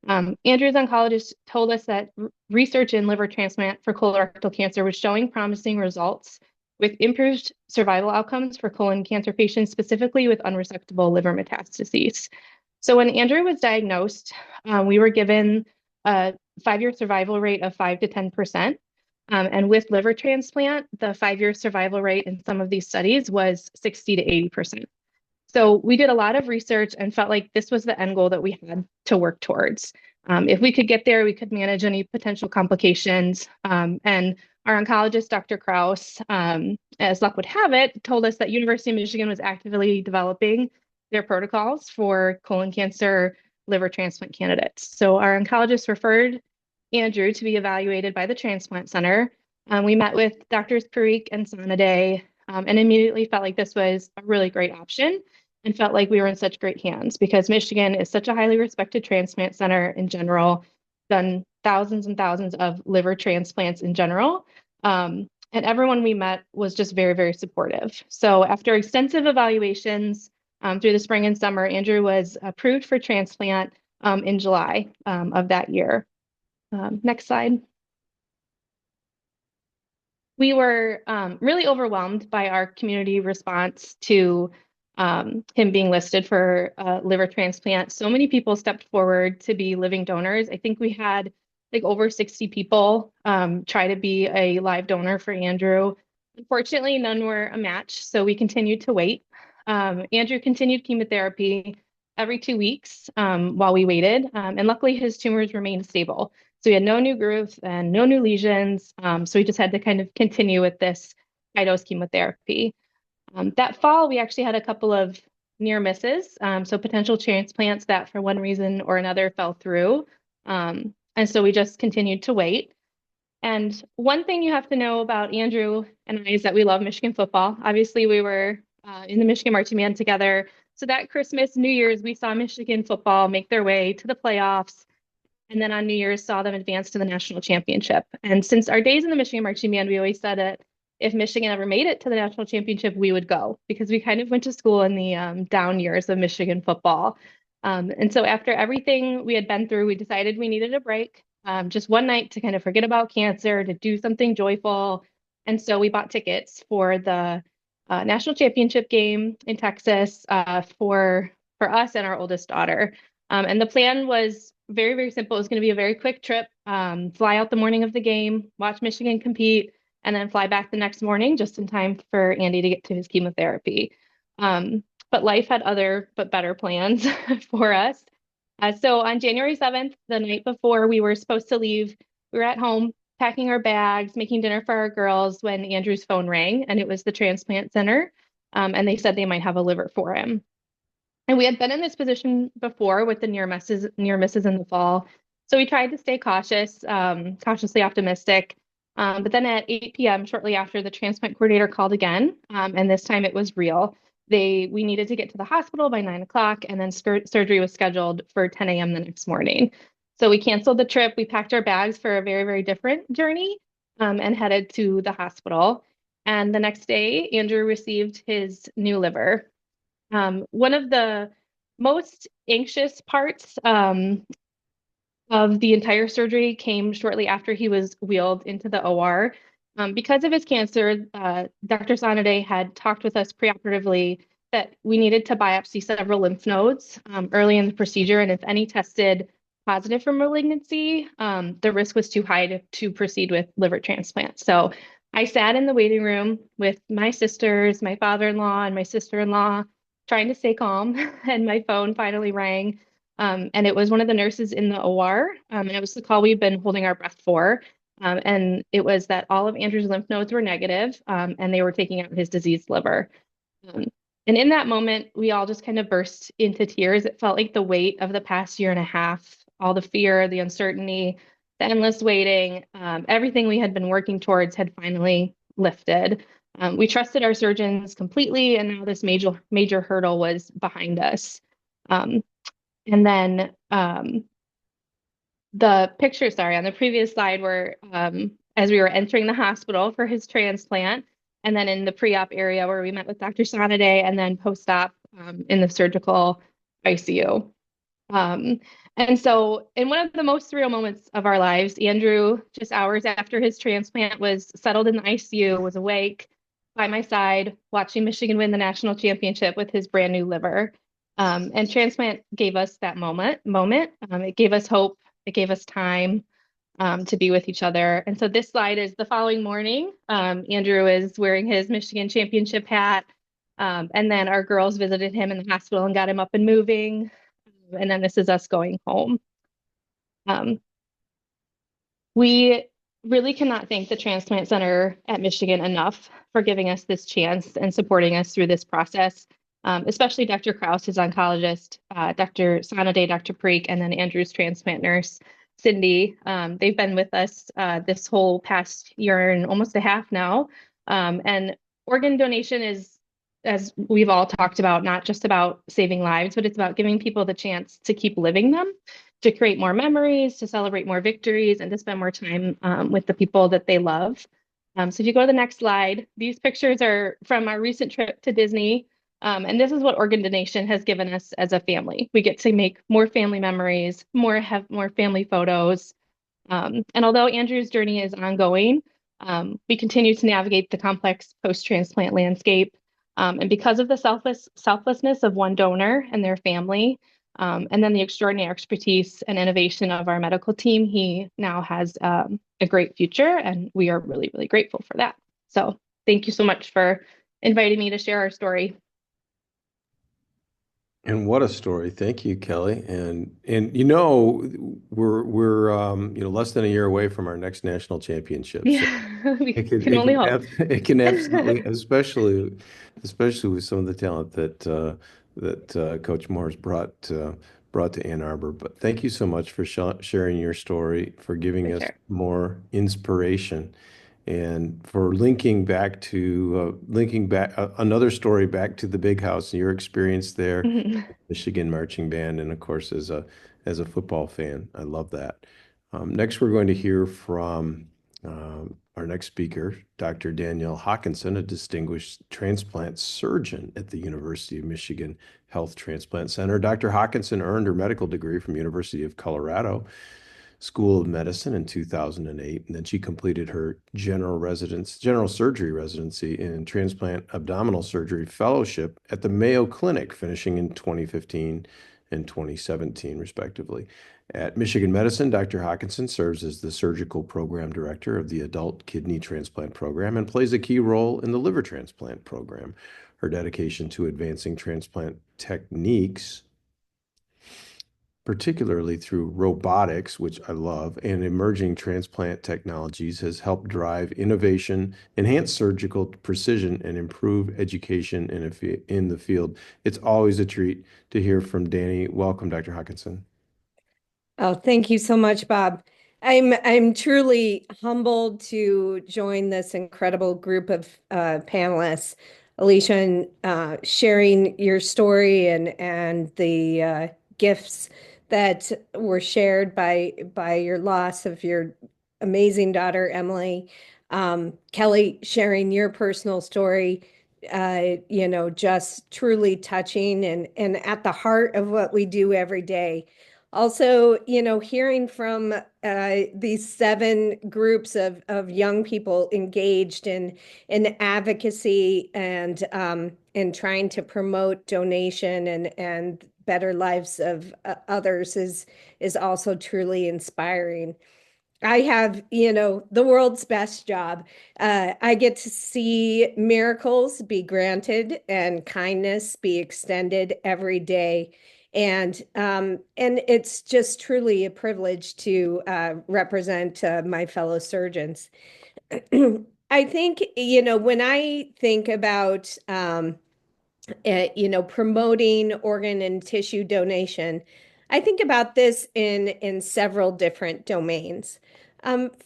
Andrew's oncologist told us that research in liver transplant for colorectal cancer was showing promising results with improved survival outcomes for colon cancer patients, specifically with unresectable liver metastases. So when Andrew was diagnosed, we were given a 5-year survival rate of 5 to 10%. And with liver transplant, the 5-year survival rate in some of these studies was 60 to 80%. So we did a lot of research and felt like this was the end goal that we had to work towards. If we could get there, we could manage any potential complications. And our oncologist, Dr. Kraus, as luck would have it, told us that University of Michigan was actively developing their protocols for colon cancer liver transplant candidates. So our oncologist referred Andrew to be evaluated by the transplant center. We met with Doctors Parikh and Sanaday, and immediately felt like this was a really great option and felt like we were in such great hands because Michigan is such a highly respected transplant center in general, done thousands and thousands of liver transplants in general. And everyone we met was just very, very supportive. So after extensive evaluations through the spring and summer, Andrew was approved for transplant in July of that year. Next slide. We were really overwhelmed by our community response to him being listed for liver transplant. So many people stepped forward to be living donors. I think we had like over 60 people try to be a live donor for Andrew. Unfortunately, none were a match, so we continued to wait. Andrew continued chemotherapy every 2 weeks while we waited, and luckily his tumors remained stable. So we had no new growth and no new lesions, so we just had to kind of continue with this high-dose chemotherapy. That fall, we actually had a couple of near misses, so potential transplants that for one reason or another fell through. And so we just continued to wait. And one thing you have to know about Andrew and I is that we love Michigan football. Obviously, we were in the Michigan Marching Band together. So that Christmas, New Year's, we saw Michigan football make their way to the playoffs. And then on New Year's, saw them advance to the national championship. And since our days in the Michigan Marching Band, we always said that if Michigan ever made it to the national championship, we would go because we kind of went to school in the down years of Michigan football. And so after everything we had been through, we decided we needed a break, just one night to kind of forget about cancer, to do something joyful. And so we bought tickets for the national championship game in Texas for us and our oldest daughter. And the plan was very, very simple. It was going to be a very quick trip, fly out the morning of the game, watch Michigan compete, and then fly back the next morning just in time for Andy to get to his chemotherapy. But life had other but better plans for us. So on January 7th, the night before we were supposed to leave, we were at home packing our bags, making dinner for our girls when Andrew's phone rang, and it was the transplant center. And they said they might have a liver for him. And we had been in this position before with the near misses in the fall. So we tried to stay cautious, cautiously optimistic. But then at 8 p.m., shortly after, the transplant coordinator called again, and this time it was real. We needed to get to the hospital by 9 o'clock, and then surgery was scheduled for 10 a.m. the next morning. So we canceled the trip. We packed our bags for a very, very different journey and headed to the hospital. And the next day, Andrew received his new liver. One of the most anxious parts of the entire surgery came shortly after he was wheeled into the OR. Because of his cancer, Dr. Sanaday had talked with us preoperatively that we needed to biopsy several lymph nodes early in the procedure, and if any tested positive for malignancy, the risk was too high to proceed with liver transplant. So I sat in the waiting room with my sisters, my father-in-law, and my sister-in-law, trying to stay calm, and my phone finally rang. And it was one of the nurses in the OR, and it was the call we've been holding our breath for. And it was that all of Andrew's lymph nodes were negative, and they were taking out his diseased liver. And in that moment, we all just kind of burst into tears. It felt like the weight of the past year and a half, all the fear, the uncertainty, the endless waiting, everything we had been working towards had finally lifted. We trusted our surgeons completely, and now this major hurdle was behind us. And then the picture, sorry, on the previous slide were as we were entering the hospital for his transplant, and then in the pre-op area where we met with Dr. Sanaday, and then post-op in the surgical ICU. And so in one of the most surreal moments of our lives, Andrew, just hours after his transplant, was settled in the ICU, was awake by my side, watching Michigan win the national championship with his brand new liver. And transplant gave us that moment. It gave us hope. It gave us time to be with each other. And so this slide is the following morning. Andrew is wearing his Michigan championship hat. And then our girls visited him in the hospital and got him up and moving. And then this is us going home. We really cannot thank the Transplant Center at Michigan enough for giving us this chance and supporting us through this process. especially Dr. Kraus, his oncologist, Dr. Sanaday, Dr. Parikh, and then Andrew's transplant nurse, Cindy. They've been with us this whole past year and almost a half now. And organ donation is, as we've all talked about, not just about saving lives, but it's about giving people the chance to keep living them, to create more memories, to celebrate more victories, and to spend more time with the people that they love. So if you go to the next slide, these pictures are from our recent trip to Disney. And this is what organ donation has given us as a family. We get to make more family memories, have more family photos. And although Andrew's journey is ongoing, we continue to navigate the complex post-transplant landscape. And because of the selflessness of one donor and their family, and then the extraordinary expertise and innovation of our medical team, he now has a great future, and we are really, really grateful for that. So thank you so much for inviting me to share our story. And what a story. Thank you, Kelly. And you know, we're less than a year away from our next national championship. So Yeah, we can only hope. it can absolutely, especially with some of the talent that Coach Moore's brought to Ann Arbor. But thank you so much for sharing your story, for giving For us sure. more inspiration, and for linking back another story back to the Big House and your experience there, Michigan marching band, and of course as a football fan. I love that. Next, we're going to hear from our next speaker, Dr. Danielle Haakinson, a distinguished transplant surgeon at the University of Michigan Health Transplant Center. Dr. Haakinson earned her medical degree from University of Colorado School of Medicine in 2008, and then she completed her general surgery residency and transplant abdominal surgery fellowship at the Mayo Clinic, finishing in 2015 and 2017, respectively. At Michigan Medicine, Dr. Haakinson serves as the surgical program director of the Adult Kidney Transplant Program and plays a key role in the liver transplant program. Her dedication to advancing transplant techniques, particularly through robotics, which I love, and emerging transplant technologies, has helped drive innovation, enhance surgical precision, and improve education in the field. It's always a treat to hear from Danny. Welcome, Dr. Haakinson. Oh, thank you so much, Bob. I'm truly humbled to join this incredible group of panelists. Alicia, and sharing your story and the gifts that were shared by your loss of your amazing daughter, Emily. Kelly, sharing your personal story, just truly touching and at the heart of what we do every day. Also, hearing from these 7 groups of young people engaged in advocacy and trying to promote donation and better lives of others is also truly inspiring. I have, the world's best job. I get to see miracles be granted and kindness be extended every day. And it's just truly a privilege to represent my fellow surgeons. I think, when I think about promoting organ and tissue donation, I think about this in several different domains.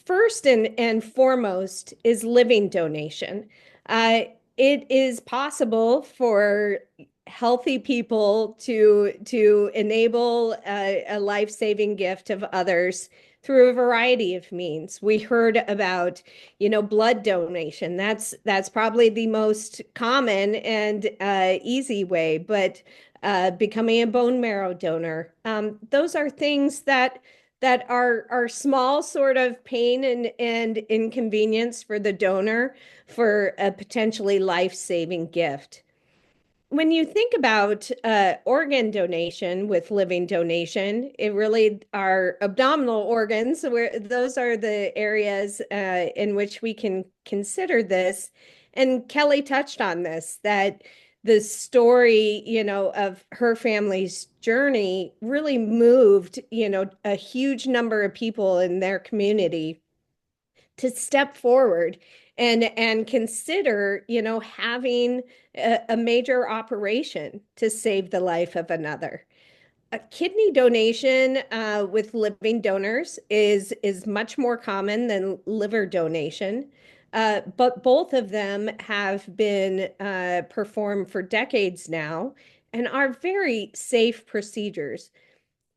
First and foremost is living donation. It is possible for healthy people to enable a life-saving gift of others through a variety of means. We heard about, blood donation. That's probably the most common and easy way, but becoming a bone marrow donor. Those are things that are small sort of pain and inconvenience for the donor for a potentially life-saving gift. When you think about organ donation with living donation, it really are abdominal organs, where those are the areas in which we can consider this. And Kelly touched on this, that the story, of her family's journey really moved, a huge number of people in their community to step forward and consider, having a major operation to save the life of another. A kidney donation with living donors is much more common than liver donation, but both of them have been performed for decades now and are very safe procedures.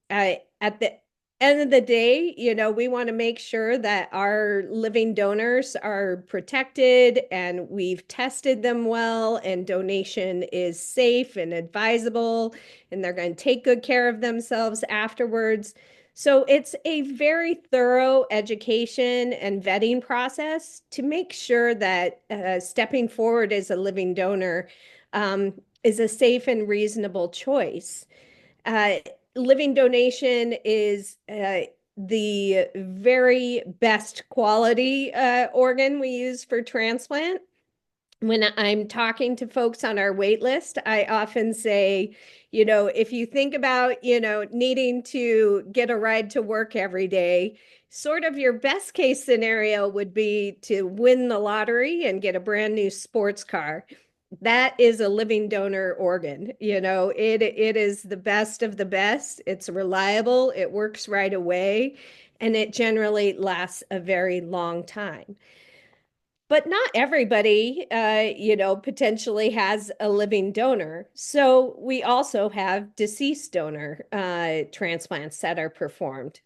At the end of the day, we want to make sure that our living donors are protected and we've tested them well and donation is safe and advisable and they're going to take good care of themselves afterwards. So it's a very thorough education and vetting process to make sure that stepping forward as a living donor is a safe and reasonable choice. Uh, Living donation is the very best quality organ we use for transplant. When I'm talking to folks on our wait list, I often say, if you think about, needing to get a ride to work every day, sort of your best case scenario would be to win the lottery and get a brand new sports car. That is a living donor organ. It is the best of the best. It's reliable, it works right away, and it generally lasts a very long time. But not everybody, potentially has a living donor. So we also have deceased donor transplants that are performed.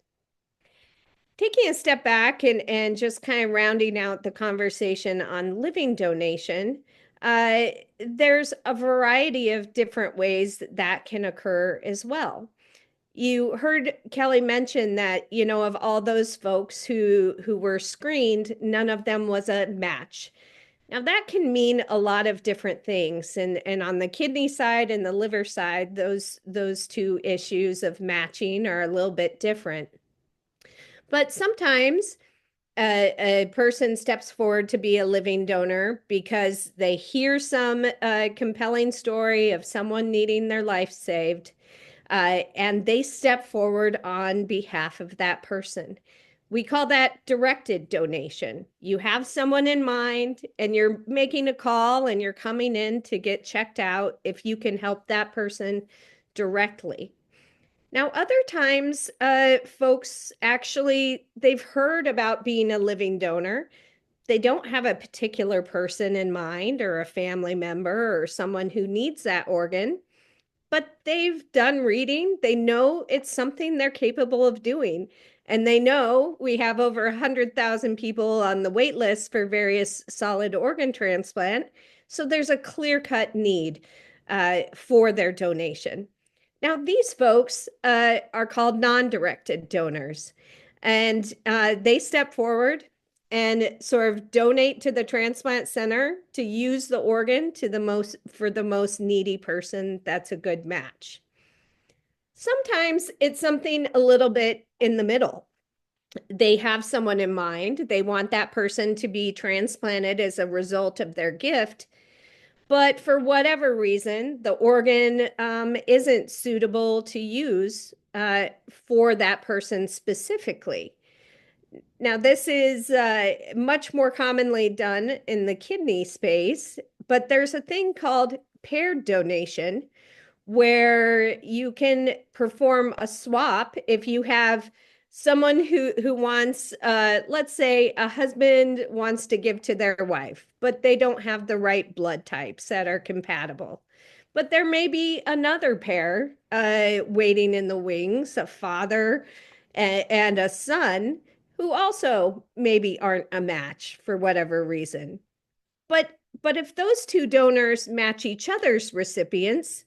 Taking a step back and just kind of rounding out the conversation on living donation, there's a variety of different ways that can occur as well. You heard Kelly mention that, of all those folks who were screened, none of them was a match. Now that can mean a lot of different things. And on the kidney side and the liver side, those two issues of matching are a little bit different. But sometimes a person steps forward to be a living donor because they hear some compelling story of someone needing their life saved, and they step forward on behalf of that person. We call that directed donation. You have someone in mind and you're making a call and you're coming in to get checked out if you can help that person directly. Now, other times, folks actually, they've heard about being a living donor. They don't have a particular person in mind or a family member or someone who needs that organ, but they've done reading. They know it's something they're capable of doing. And they know we have over 100,000 people on the wait list for various solid organ transplant. So there's a clear-cut need for their donation. Now, these folks are called non-directed donors, and they step forward and sort of donate to the transplant center to use the organ for the most needy person that's a good match. Sometimes it's something a little bit in the middle. They have someone in mind. They want that person to be transplanted as a result of their gift. But for whatever reason, the organ isn't suitable to use for that person specifically. Now, this is much more commonly done in the kidney space, but there's a thing called paired donation where you can perform a swap if you have someone who wants, let's say a husband wants to give to their wife, but they don't have the right blood types that are compatible. But there may be another pair waiting in the wings, a father and a son, who also maybe aren't a match for whatever reason. But if those two donors match each other's recipients,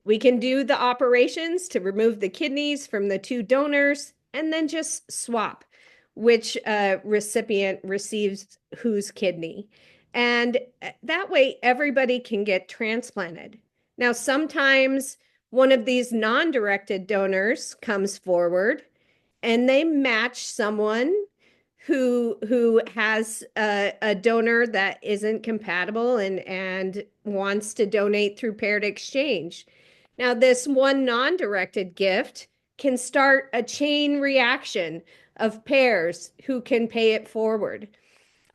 we can do the operations to remove the kidneys from the two donors and then just swap which recipient receives whose kidney. And that way everybody can get transplanted. Now, sometimes one of these non-directed donors comes forward and they match someone who has a donor that isn't compatible and wants to donate through paired exchange. Now, this one non-directed gift can start a chain reaction of pairs who can pay it forward.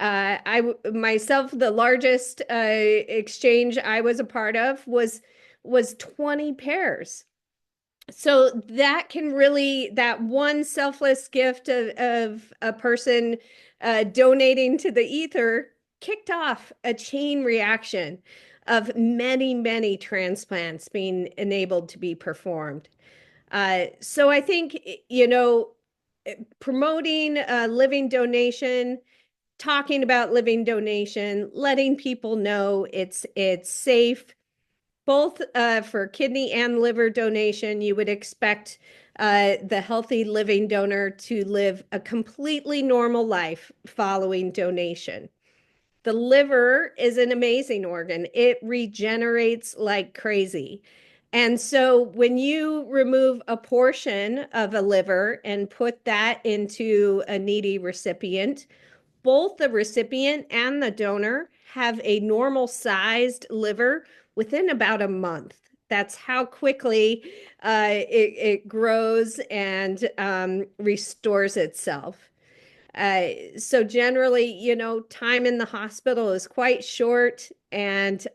myself, the largest exchange I was a part of was 20 pairs. So that can really, that one selfless gift of a person donating to the ether kicked off a chain reaction of many, many transplants being enabled to be performed. So I think, promoting living donation, talking about living donation, letting people know it's safe, both for kidney and liver donation. You would expect the healthy living donor to live a completely normal life following donation. The liver is an amazing organ. It regenerates like crazy. And so when you remove a portion of a liver and put that into a needy recipient, both the recipient and the donor have a normal sized liver within about a month. That's how quickly it grows and restores itself. So generally, time in the hospital is quite short, and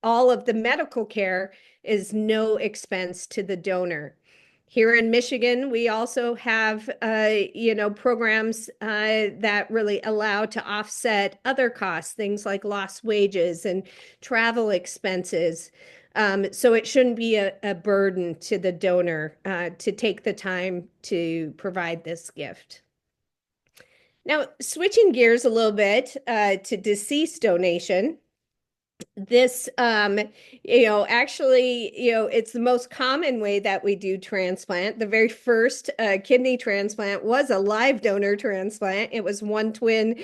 all of the medical care is no expense to the donor. Here in Michigan, we also have, programs that really allow to offset other costs, things like lost wages and travel expenses. So it shouldn't be a burden to the donor to take the time to provide this gift. Now, switching gears a little bit to deceased donation. This, actually, it's the most common way that we do transplant. The very first kidney transplant was a live donor transplant. It was one twin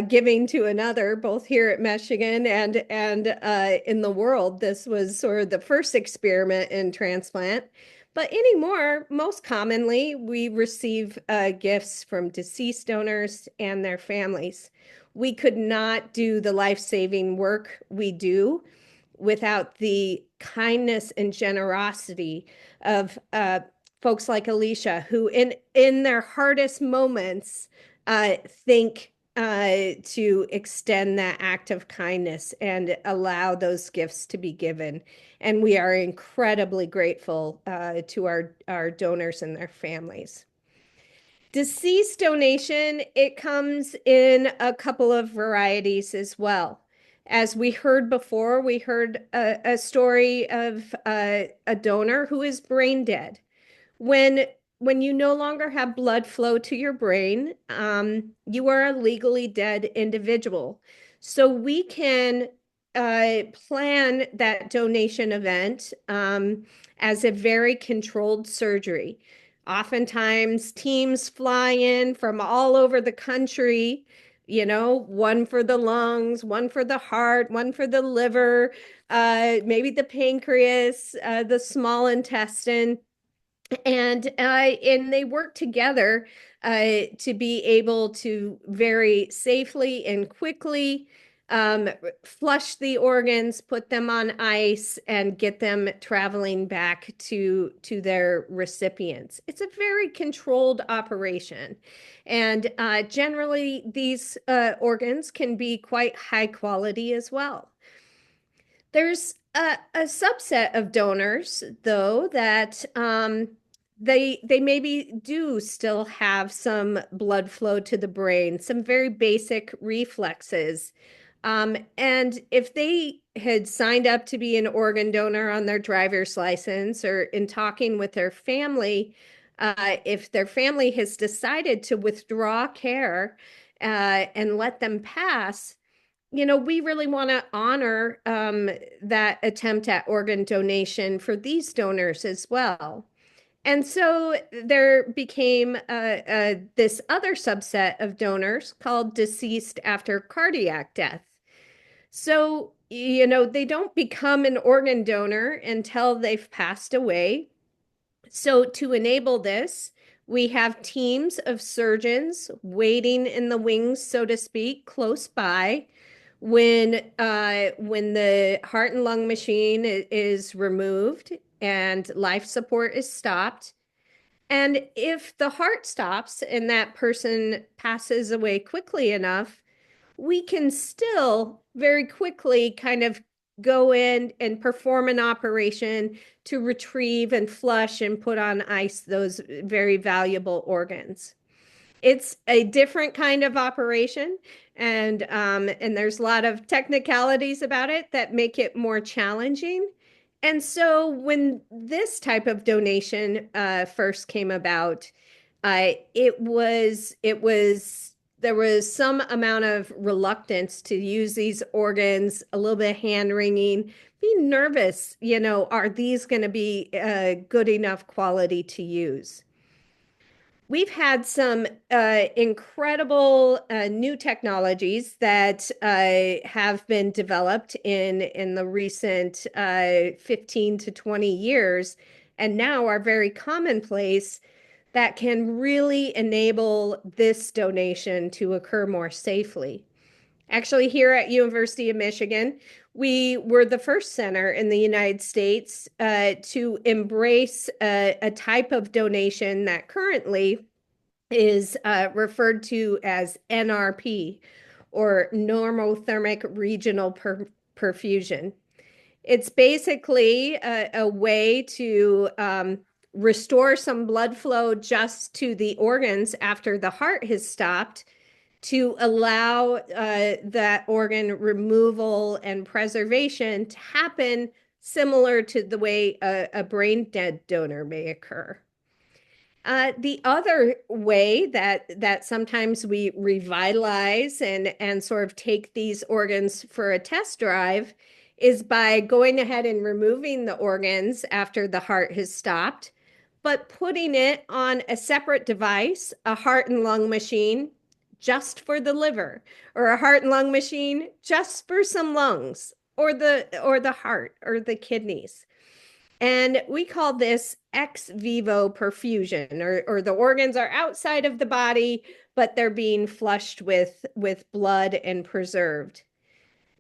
giving to another, both here at Michigan and in the world. This was sort of the first experiment in transplant. But anymore, most commonly, we receive gifts from deceased donors and their families. We could not do the life-saving work we do without the kindness and generosity of folks like Alicia, who in their hardest moments think to extend that act of kindness and allow those gifts to be given. And we are incredibly grateful to our donors and their families. Deceased donation, it comes in a couple of varieties as well. As we heard before, we heard a story of a donor who is brain dead. When you no longer have blood flow to your brain, you are a legally dead individual. So we can plan that donation event as a very controlled surgery. Oftentimes, teams fly in from all over the country, one for the lungs, one for the heart, one for the liver, maybe the pancreas, the small intestine. And they work together to be able to very safely and quickly flush the organs, put them on ice, and get them traveling back to their recipients. It's a very controlled operation. And generally, these organs can be quite high quality as well. There's a subset of donors, though, that they maybe do still have some blood flow to the brain, some very basic reflexes. And if they had signed up to be an organ donor on their driver's license or in talking with their family, if their family has decided to withdraw care and let them pass, we really want to honor that attempt at organ donation for these donors as well. And so there became this other subset of donors called deceased after cardiac death. So, they don't become an organ donor until they've passed away. So to enable this, we have teams of surgeons waiting in the wings, so to speak, close by when the heart and lung machine is removed and life support is stopped. And if the heart stops and that person passes away quickly enough, we can still very quickly kind of go in and perform an operation to retrieve and flush and put on ice those very valuable organs. It's a different kind of operation, and there's a lot of technicalities about it that make it more challenging. And so when this type of donation first came about, there was some amount of reluctance to use these organs, a little bit of hand wringing, being nervous, are these going to be good enough quality to use? We've had some incredible new technologies that have been developed in the recent 15 to 20 years, and now are very commonplace, that can really enable this donation to occur more safely. Actually, here at University of Michigan, we were the first center in the United States to embrace a type of donation that currently is referred to as NRP, or normothermic regional perfusion. It's basically a way to restore some blood flow just to the organs after the heart has stopped, to allow that organ removal and preservation to happen similar to the way a brain dead donor may occur. The other way that sometimes we revitalize and sort of take these organs for a test drive is by going ahead and removing the organs after the heart has stopped, but putting it on a separate device, a heart and lung machine just for the liver, or a heart and lung machine just for some lungs, or the heart or the kidneys. And we call this ex vivo perfusion, or the organs are outside of the body, but they're being flushed with blood and preserved.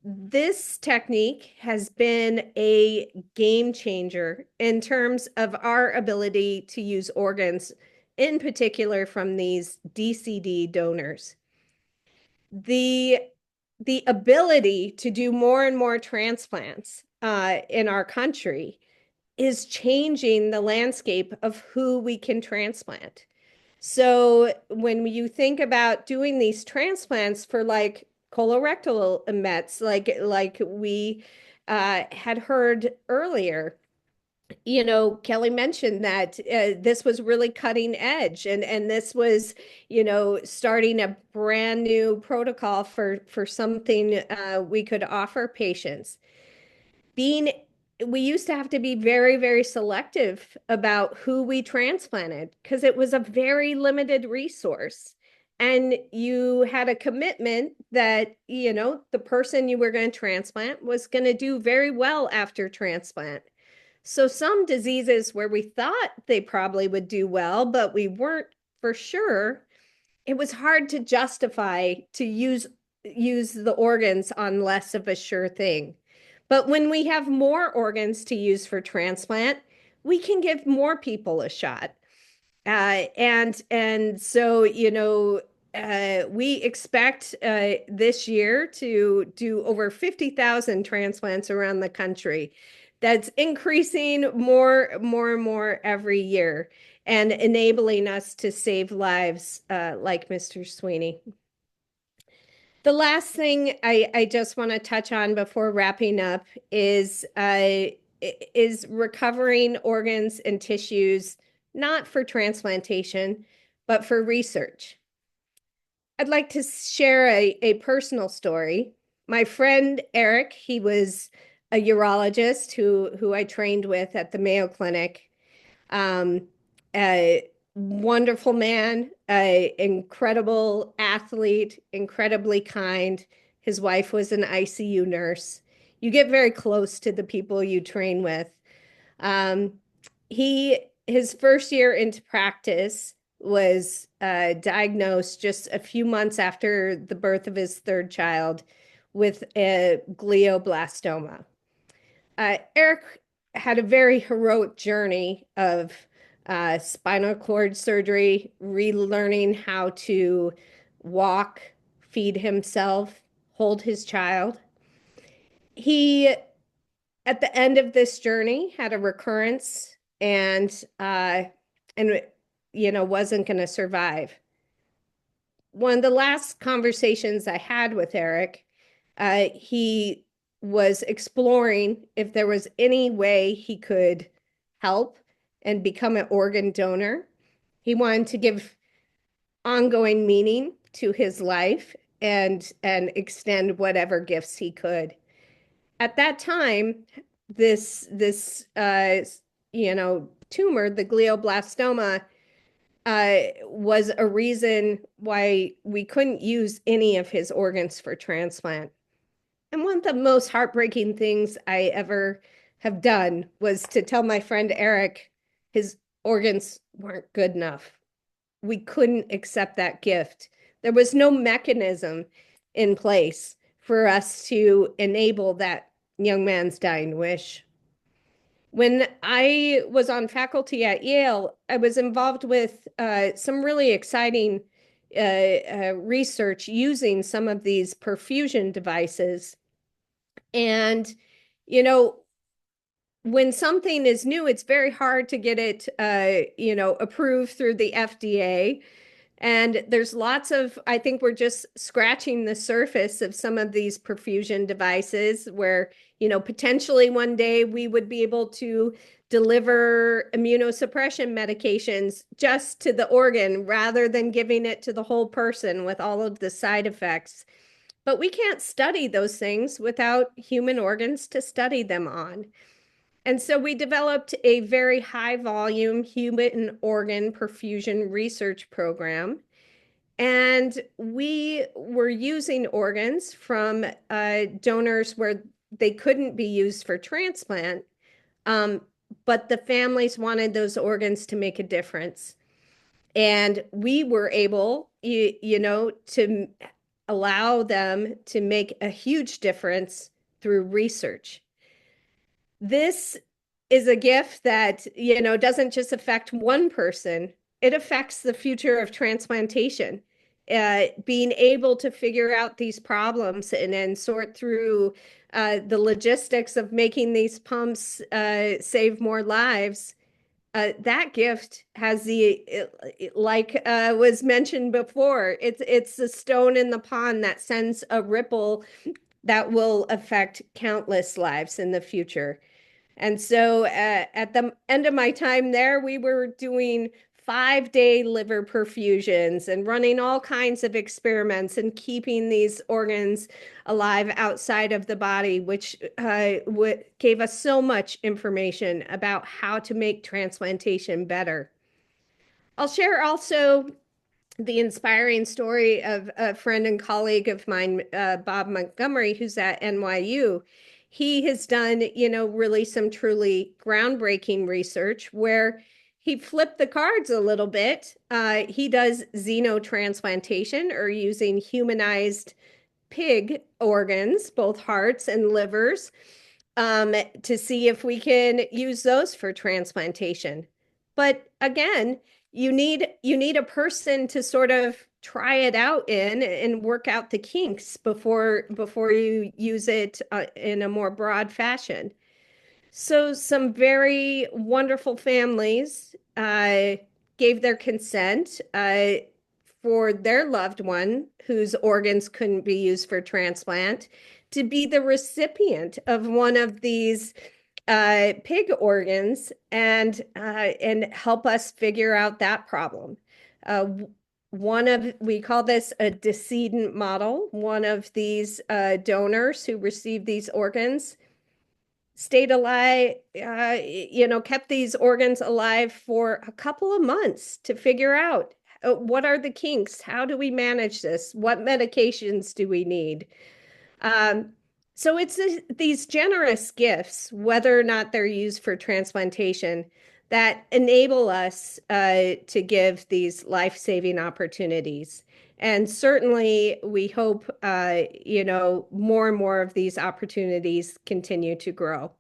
This technique has been a game changer in terms of our ability to use organs, in particular from these DCD donors. The ability to do more and more transplants in our country is changing the landscape of who we can transplant. So when you think about doing these transplants for like colorectal mets, like we had heard earlier, Kelly mentioned that this was really cutting edge, and this was, starting a brand new protocol for something we could offer patients. We used to have to be very, very selective about who we transplanted because it was a very limited resource. And you had a commitment that, the person you were going to transplant was going to do very well after transplant. So some diseases where we thought they probably would do well, but we weren't for sure, it was hard to justify to use the organs on less of a sure thing. But when we have more organs to use for transplant, we can give more people a shot. And so, we expect this year to do over 50,000 transplants around the country. That's increasing more and more every year, and enabling us to save lives like Mr. Sweeney. The last thing I just want to touch on before wrapping up is recovering organs and tissues, not for transplantation, but for research. I'd like to share a personal story. My friend Eric, he was a urologist who I trained with at the Mayo Clinic. A wonderful man, a incredible athlete, incredibly kind. His wife was an ICU nurse. You get very close to the people you train with. His first year into practice was diagnosed just a few months after the birth of his third child with a glioblastoma. Eric had a very heroic journey of spinal cord surgery, relearning how to walk, feed himself, hold his child. He, at the end of this journey, had a recurrence and wasn't going to survive. One of the last conversations I had with Eric, he was exploring if there was any way he could help and become an organ donor. He wanted to give ongoing meaning to his life and extend whatever gifts he could. At that time, this tumor, the glioblastoma, was a reason why we couldn't use any of his organs for transplant. And one of the most heartbreaking things I ever have done was to tell my friend Eric his organs weren't good enough. We couldn't accept that gift. There was no mechanism in place for us to enable that young man's dying wish. When I was on faculty at Yale, I was involved with some really exciting research using some of these perfusion devices. And, when something is new, it's very hard to get it, approved through the FDA. And there's lots of, I think we're just scratching the surface of some of these perfusion devices where, potentially one day we would be able to deliver immunosuppression medications just to the organ rather than giving it to the whole person with all of the side effects. But we can't study those things without human organs to study them on. And so we developed a very high volume human organ perfusion research program. And we were using organs from donors where they couldn't be used for transplant, but the families wanted those organs to make a difference. And we were able, to allow them to make a huge difference through research. This is a gift that, doesn't just affect one person, it affects the future of transplantation. Being able to figure out these problems and then sort through the logistics of making these pumps save more lives, that gift has like was mentioned before, it's the stone in the pond that sends a ripple that will affect countless lives in the future. And so at the end of my time there, we were doing 5-day liver perfusions and running all kinds of experiments and keeping these organs alive outside of the body, which gave us so much information about how to make transplantation better. I'll share also the inspiring story of a friend and colleague of mine, Bob Montgomery, who's at NYU. He has done, really some truly groundbreaking research where he flipped the cards a little bit. He does xenotransplantation, or using humanized pig organs, both hearts and livers, to see if we can use those for transplantation. But again, you need a person to sort of try it out in and work out the kinks before you use it in a more broad fashion. So some very wonderful families gave their consent for their loved one whose organs couldn't be used for transplant to be the recipient of one of these pig organs and help us figure out that problem. We call this a decedent model. One of these donors who received these organs stayed alive, kept these organs alive for a couple of months to figure out what are the kinks? How do we manage this? What medications do we need? So it's these generous gifts, whether or not they're used for transplantation, that enable us to give these life-saving opportunities. And certainly we hope, more and more of these opportunities continue to grow.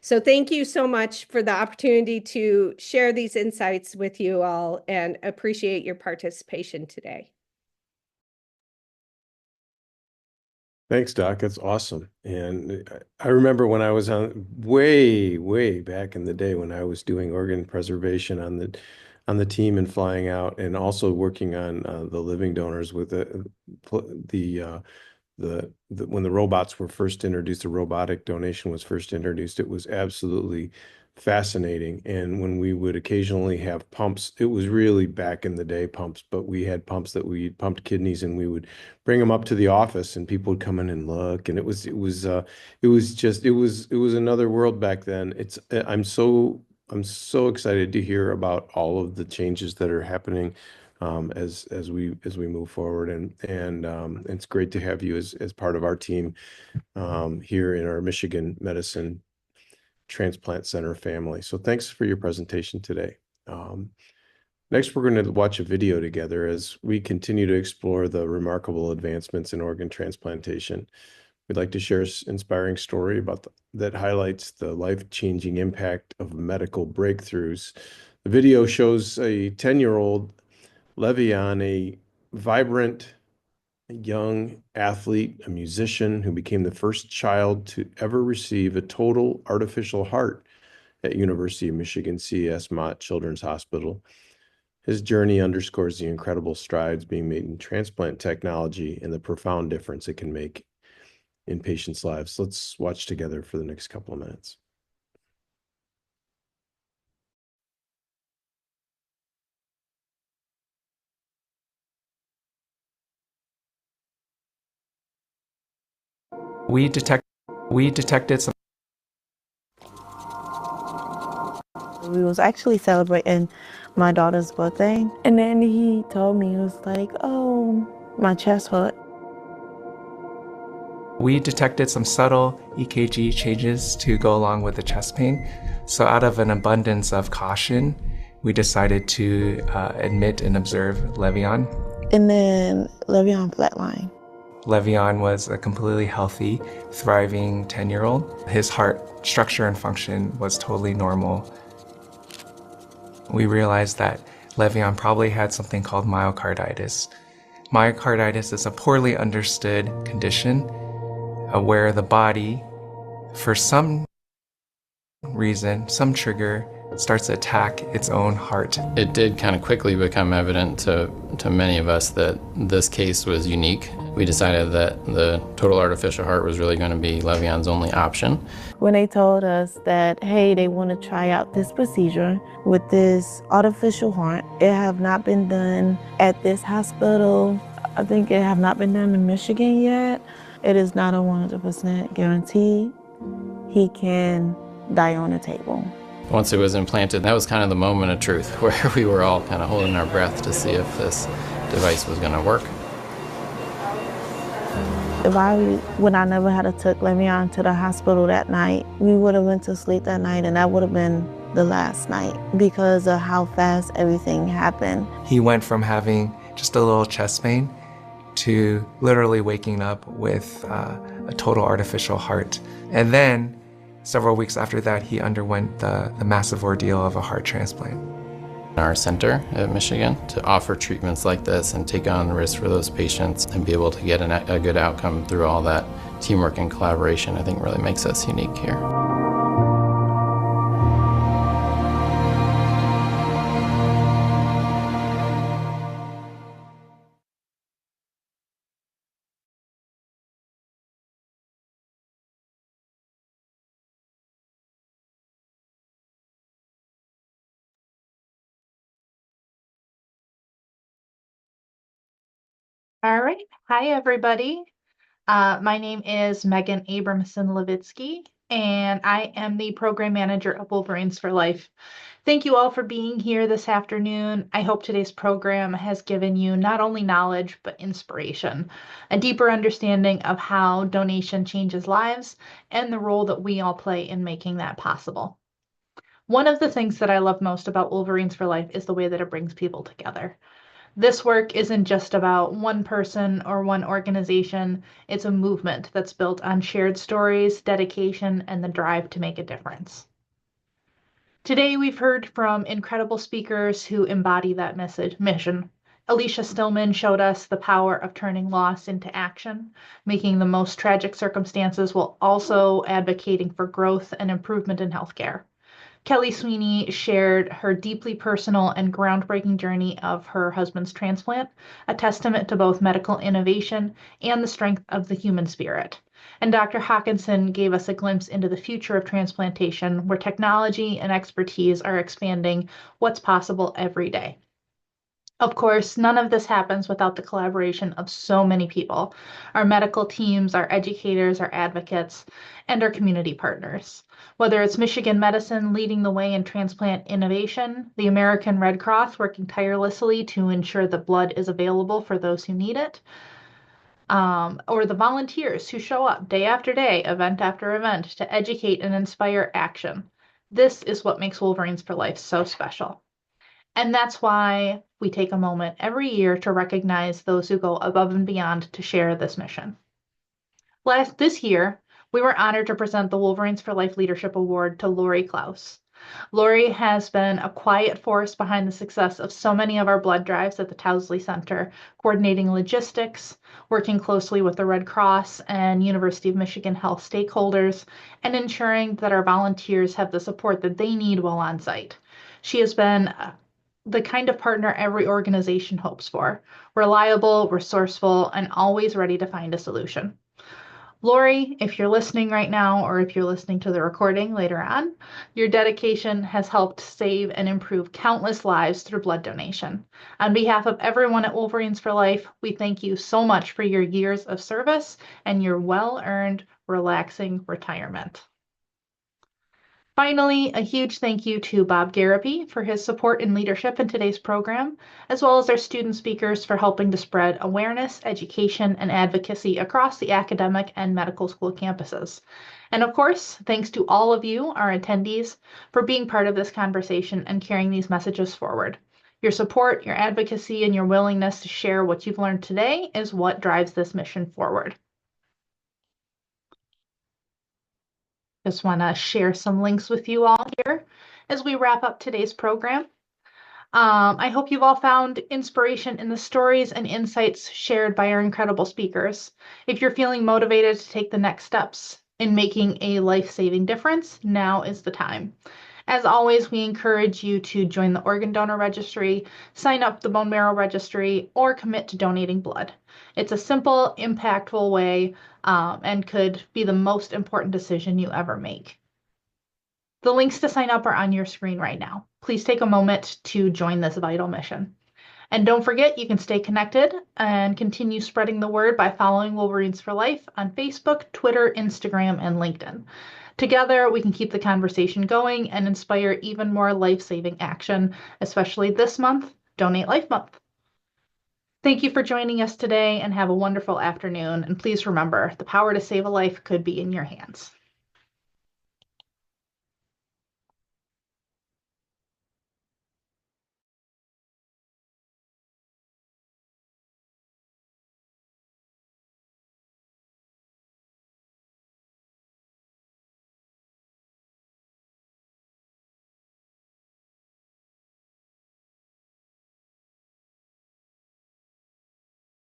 So thank you so much for the opportunity to share these insights with you all and appreciate your participation today. Thanks, Doc. That's awesome. And I remember when I was on way back in the day when I was doing organ preservation on the team and flying out, and also working on the living donors with when the robots were first introduced, the robotic donation was first introduced. It was absolutely fascinating. And when we would occasionally have pumps, it was really back in the day pumps, but we had pumps that we pumped kidneys, and we would bring them up to the office, and people would come in and look, and it was another world back then. I'm so excited to hear about all of the changes that are happening as we move forward, and it's great to have you as part of our team here in our Michigan Medicine Transplant Center family. So thanks for your presentation today. Next, we're going to watch a video together as we continue to explore the remarkable advancements in organ transplantation. We'd like to share an inspiring story that highlights the life-changing impact of medical breakthroughs. The video shows a 10-year-old Lev'Veon, a vibrant young athlete, a musician who became the first child to ever receive a total artificial heart at University of Michigan CES Mott Children's Hospital. His journey underscores the incredible strides being made in transplant technology and the profound difference it can make in patients' lives. Let's watch together for the next couple of minutes. We detected some. We was actually celebrating my daughter's birthday, and then he told me, he was like, oh, my chest hurt. We detected some subtle EKG changes to go along with the chest pain. So out of an abundance of caution, we decided to admit and observe Lev'Veon. And then Lev'Veon flatlined. Lev'Veon was a completely healthy, thriving 10-year-old. His heart structure and function was totally normal. We realized that Lev'Veon probably had something called myocarditis. Myocarditis is a poorly understood condition where the body, for some reason, some trigger, starts to attack its own heart. It did kind of quickly become evident to many of us that this case was unique. We decided that the total artificial heart was really going to be Lev'Veon's only option. When they told us that, hey, they want to try out this procedure with this artificial heart, it have not been done at this hospital. I think it have not been done in Michigan yet. It is not a 100% guarantee he can die on the table. Once it was implanted, that was kind of the moment of truth where we were all kind of holding our breath to see if this device was going to work. If I would I never had took Lev'Veon to the hospital that night, we would have went to sleep that night, and that would have been the last night because of how fast everything happened. He went from having just a little chest pain to literally waking up with a total artificial heart. And then several weeks after that, he underwent the massive ordeal of a heart transplant. Our center at Michigan to offer treatments like this and take on the risk for those patients and be able to get a good outcome through all that teamwork and collaboration, I think really makes us unique here. All right. Hi, everybody. My name is Megan Abramson Levitsky, and I am the program manager of Wolverines for Life. Thank you all for being here this afternoon. I hope today's program has given you not only knowledge, but inspiration, a deeper understanding of how donation changes lives and the role that we all play in making that possible. One of the things that I love most about Wolverines for Life is the way that it brings people together. This work isn't just about one person or one organization. It's a movement that's built on shared stories, dedication, and the drive to make a difference. Today, we've heard from incredible speakers who embody that mission. Alicia Stillman showed us the power of turning loss into action, making the most tragic circumstances while also advocating for growth and improvement in healthcare. Kelly Sweeney shared her deeply personal and groundbreaking journey of her husband's transplant, a testament to both medical innovation and the strength of the human spirit. And Dr. Haakinson gave us a glimpse into the future of transplantation, where technology and expertise are expanding what's possible every day. Of course, none of this happens without the collaboration of so many people, our medical teams, our educators, our advocates, and our community partners. Whether it's Michigan Medicine leading the way in transplant innovation, the American Red Cross working tirelessly to ensure that blood is available for those who need it, or the volunteers who show up day after day, event after event, to educate and inspire action. This is what makes Wolverines for Life so special. And that's why we take a moment every year to recognize those who go above and beyond to share this mission. This year, we were honored to present the Wolverines for Life Leadership Award to Lori Klaus. Lori has been a quiet force behind the success of so many of our blood drives at the Towsley Center, coordinating logistics, working closely with the Red Cross and University of Michigan health stakeholders, and ensuring that our volunteers have the support that they need while on site. She has been the kind of partner every organization hopes for: reliable, resourceful, and always ready to find a solution. Lori, if you're listening right now, or if you're listening to the recording later on, your dedication has helped save and improve countless lives through blood donation. On behalf of everyone at Wolverines for Life, we thank you so much for your years of service and your well-earned, relaxing retirement. Finally, a huge thank you to Bob Garapy for his support and leadership in today's program, as well as our student speakers for helping to spread awareness, education, and advocacy across the academic and medical school campuses. And of course, thanks to all of you, our attendees, for being part of this conversation and carrying these messages forward. Your support, your advocacy, and your willingness to share what you've learned today is what drives this mission forward. Just want to share some links with you all here as we wrap up today's program. I hope you've all found inspiration in the stories and insights shared by our incredible speakers. If you're feeling motivated to take the next steps in making a life-saving difference, now is the time. As always, we encourage you to join the organ donor registry, sign up the bone marrow registry, or commit to donating blood. It's a simple, impactful way and could be the most important decision you ever make. The links to sign up are on your screen right now. Please take a moment to join this vital mission. And don't forget, you can stay connected and continue spreading the word by following Wolverines for Life on Facebook, Twitter, Instagram, and LinkedIn. Together, we can keep the conversation going and inspire even more life-saving action, especially this month, Donate Life Month. Thank you for joining us today, and have a wonderful afternoon. And please remember, the power to save a life could be in your hands.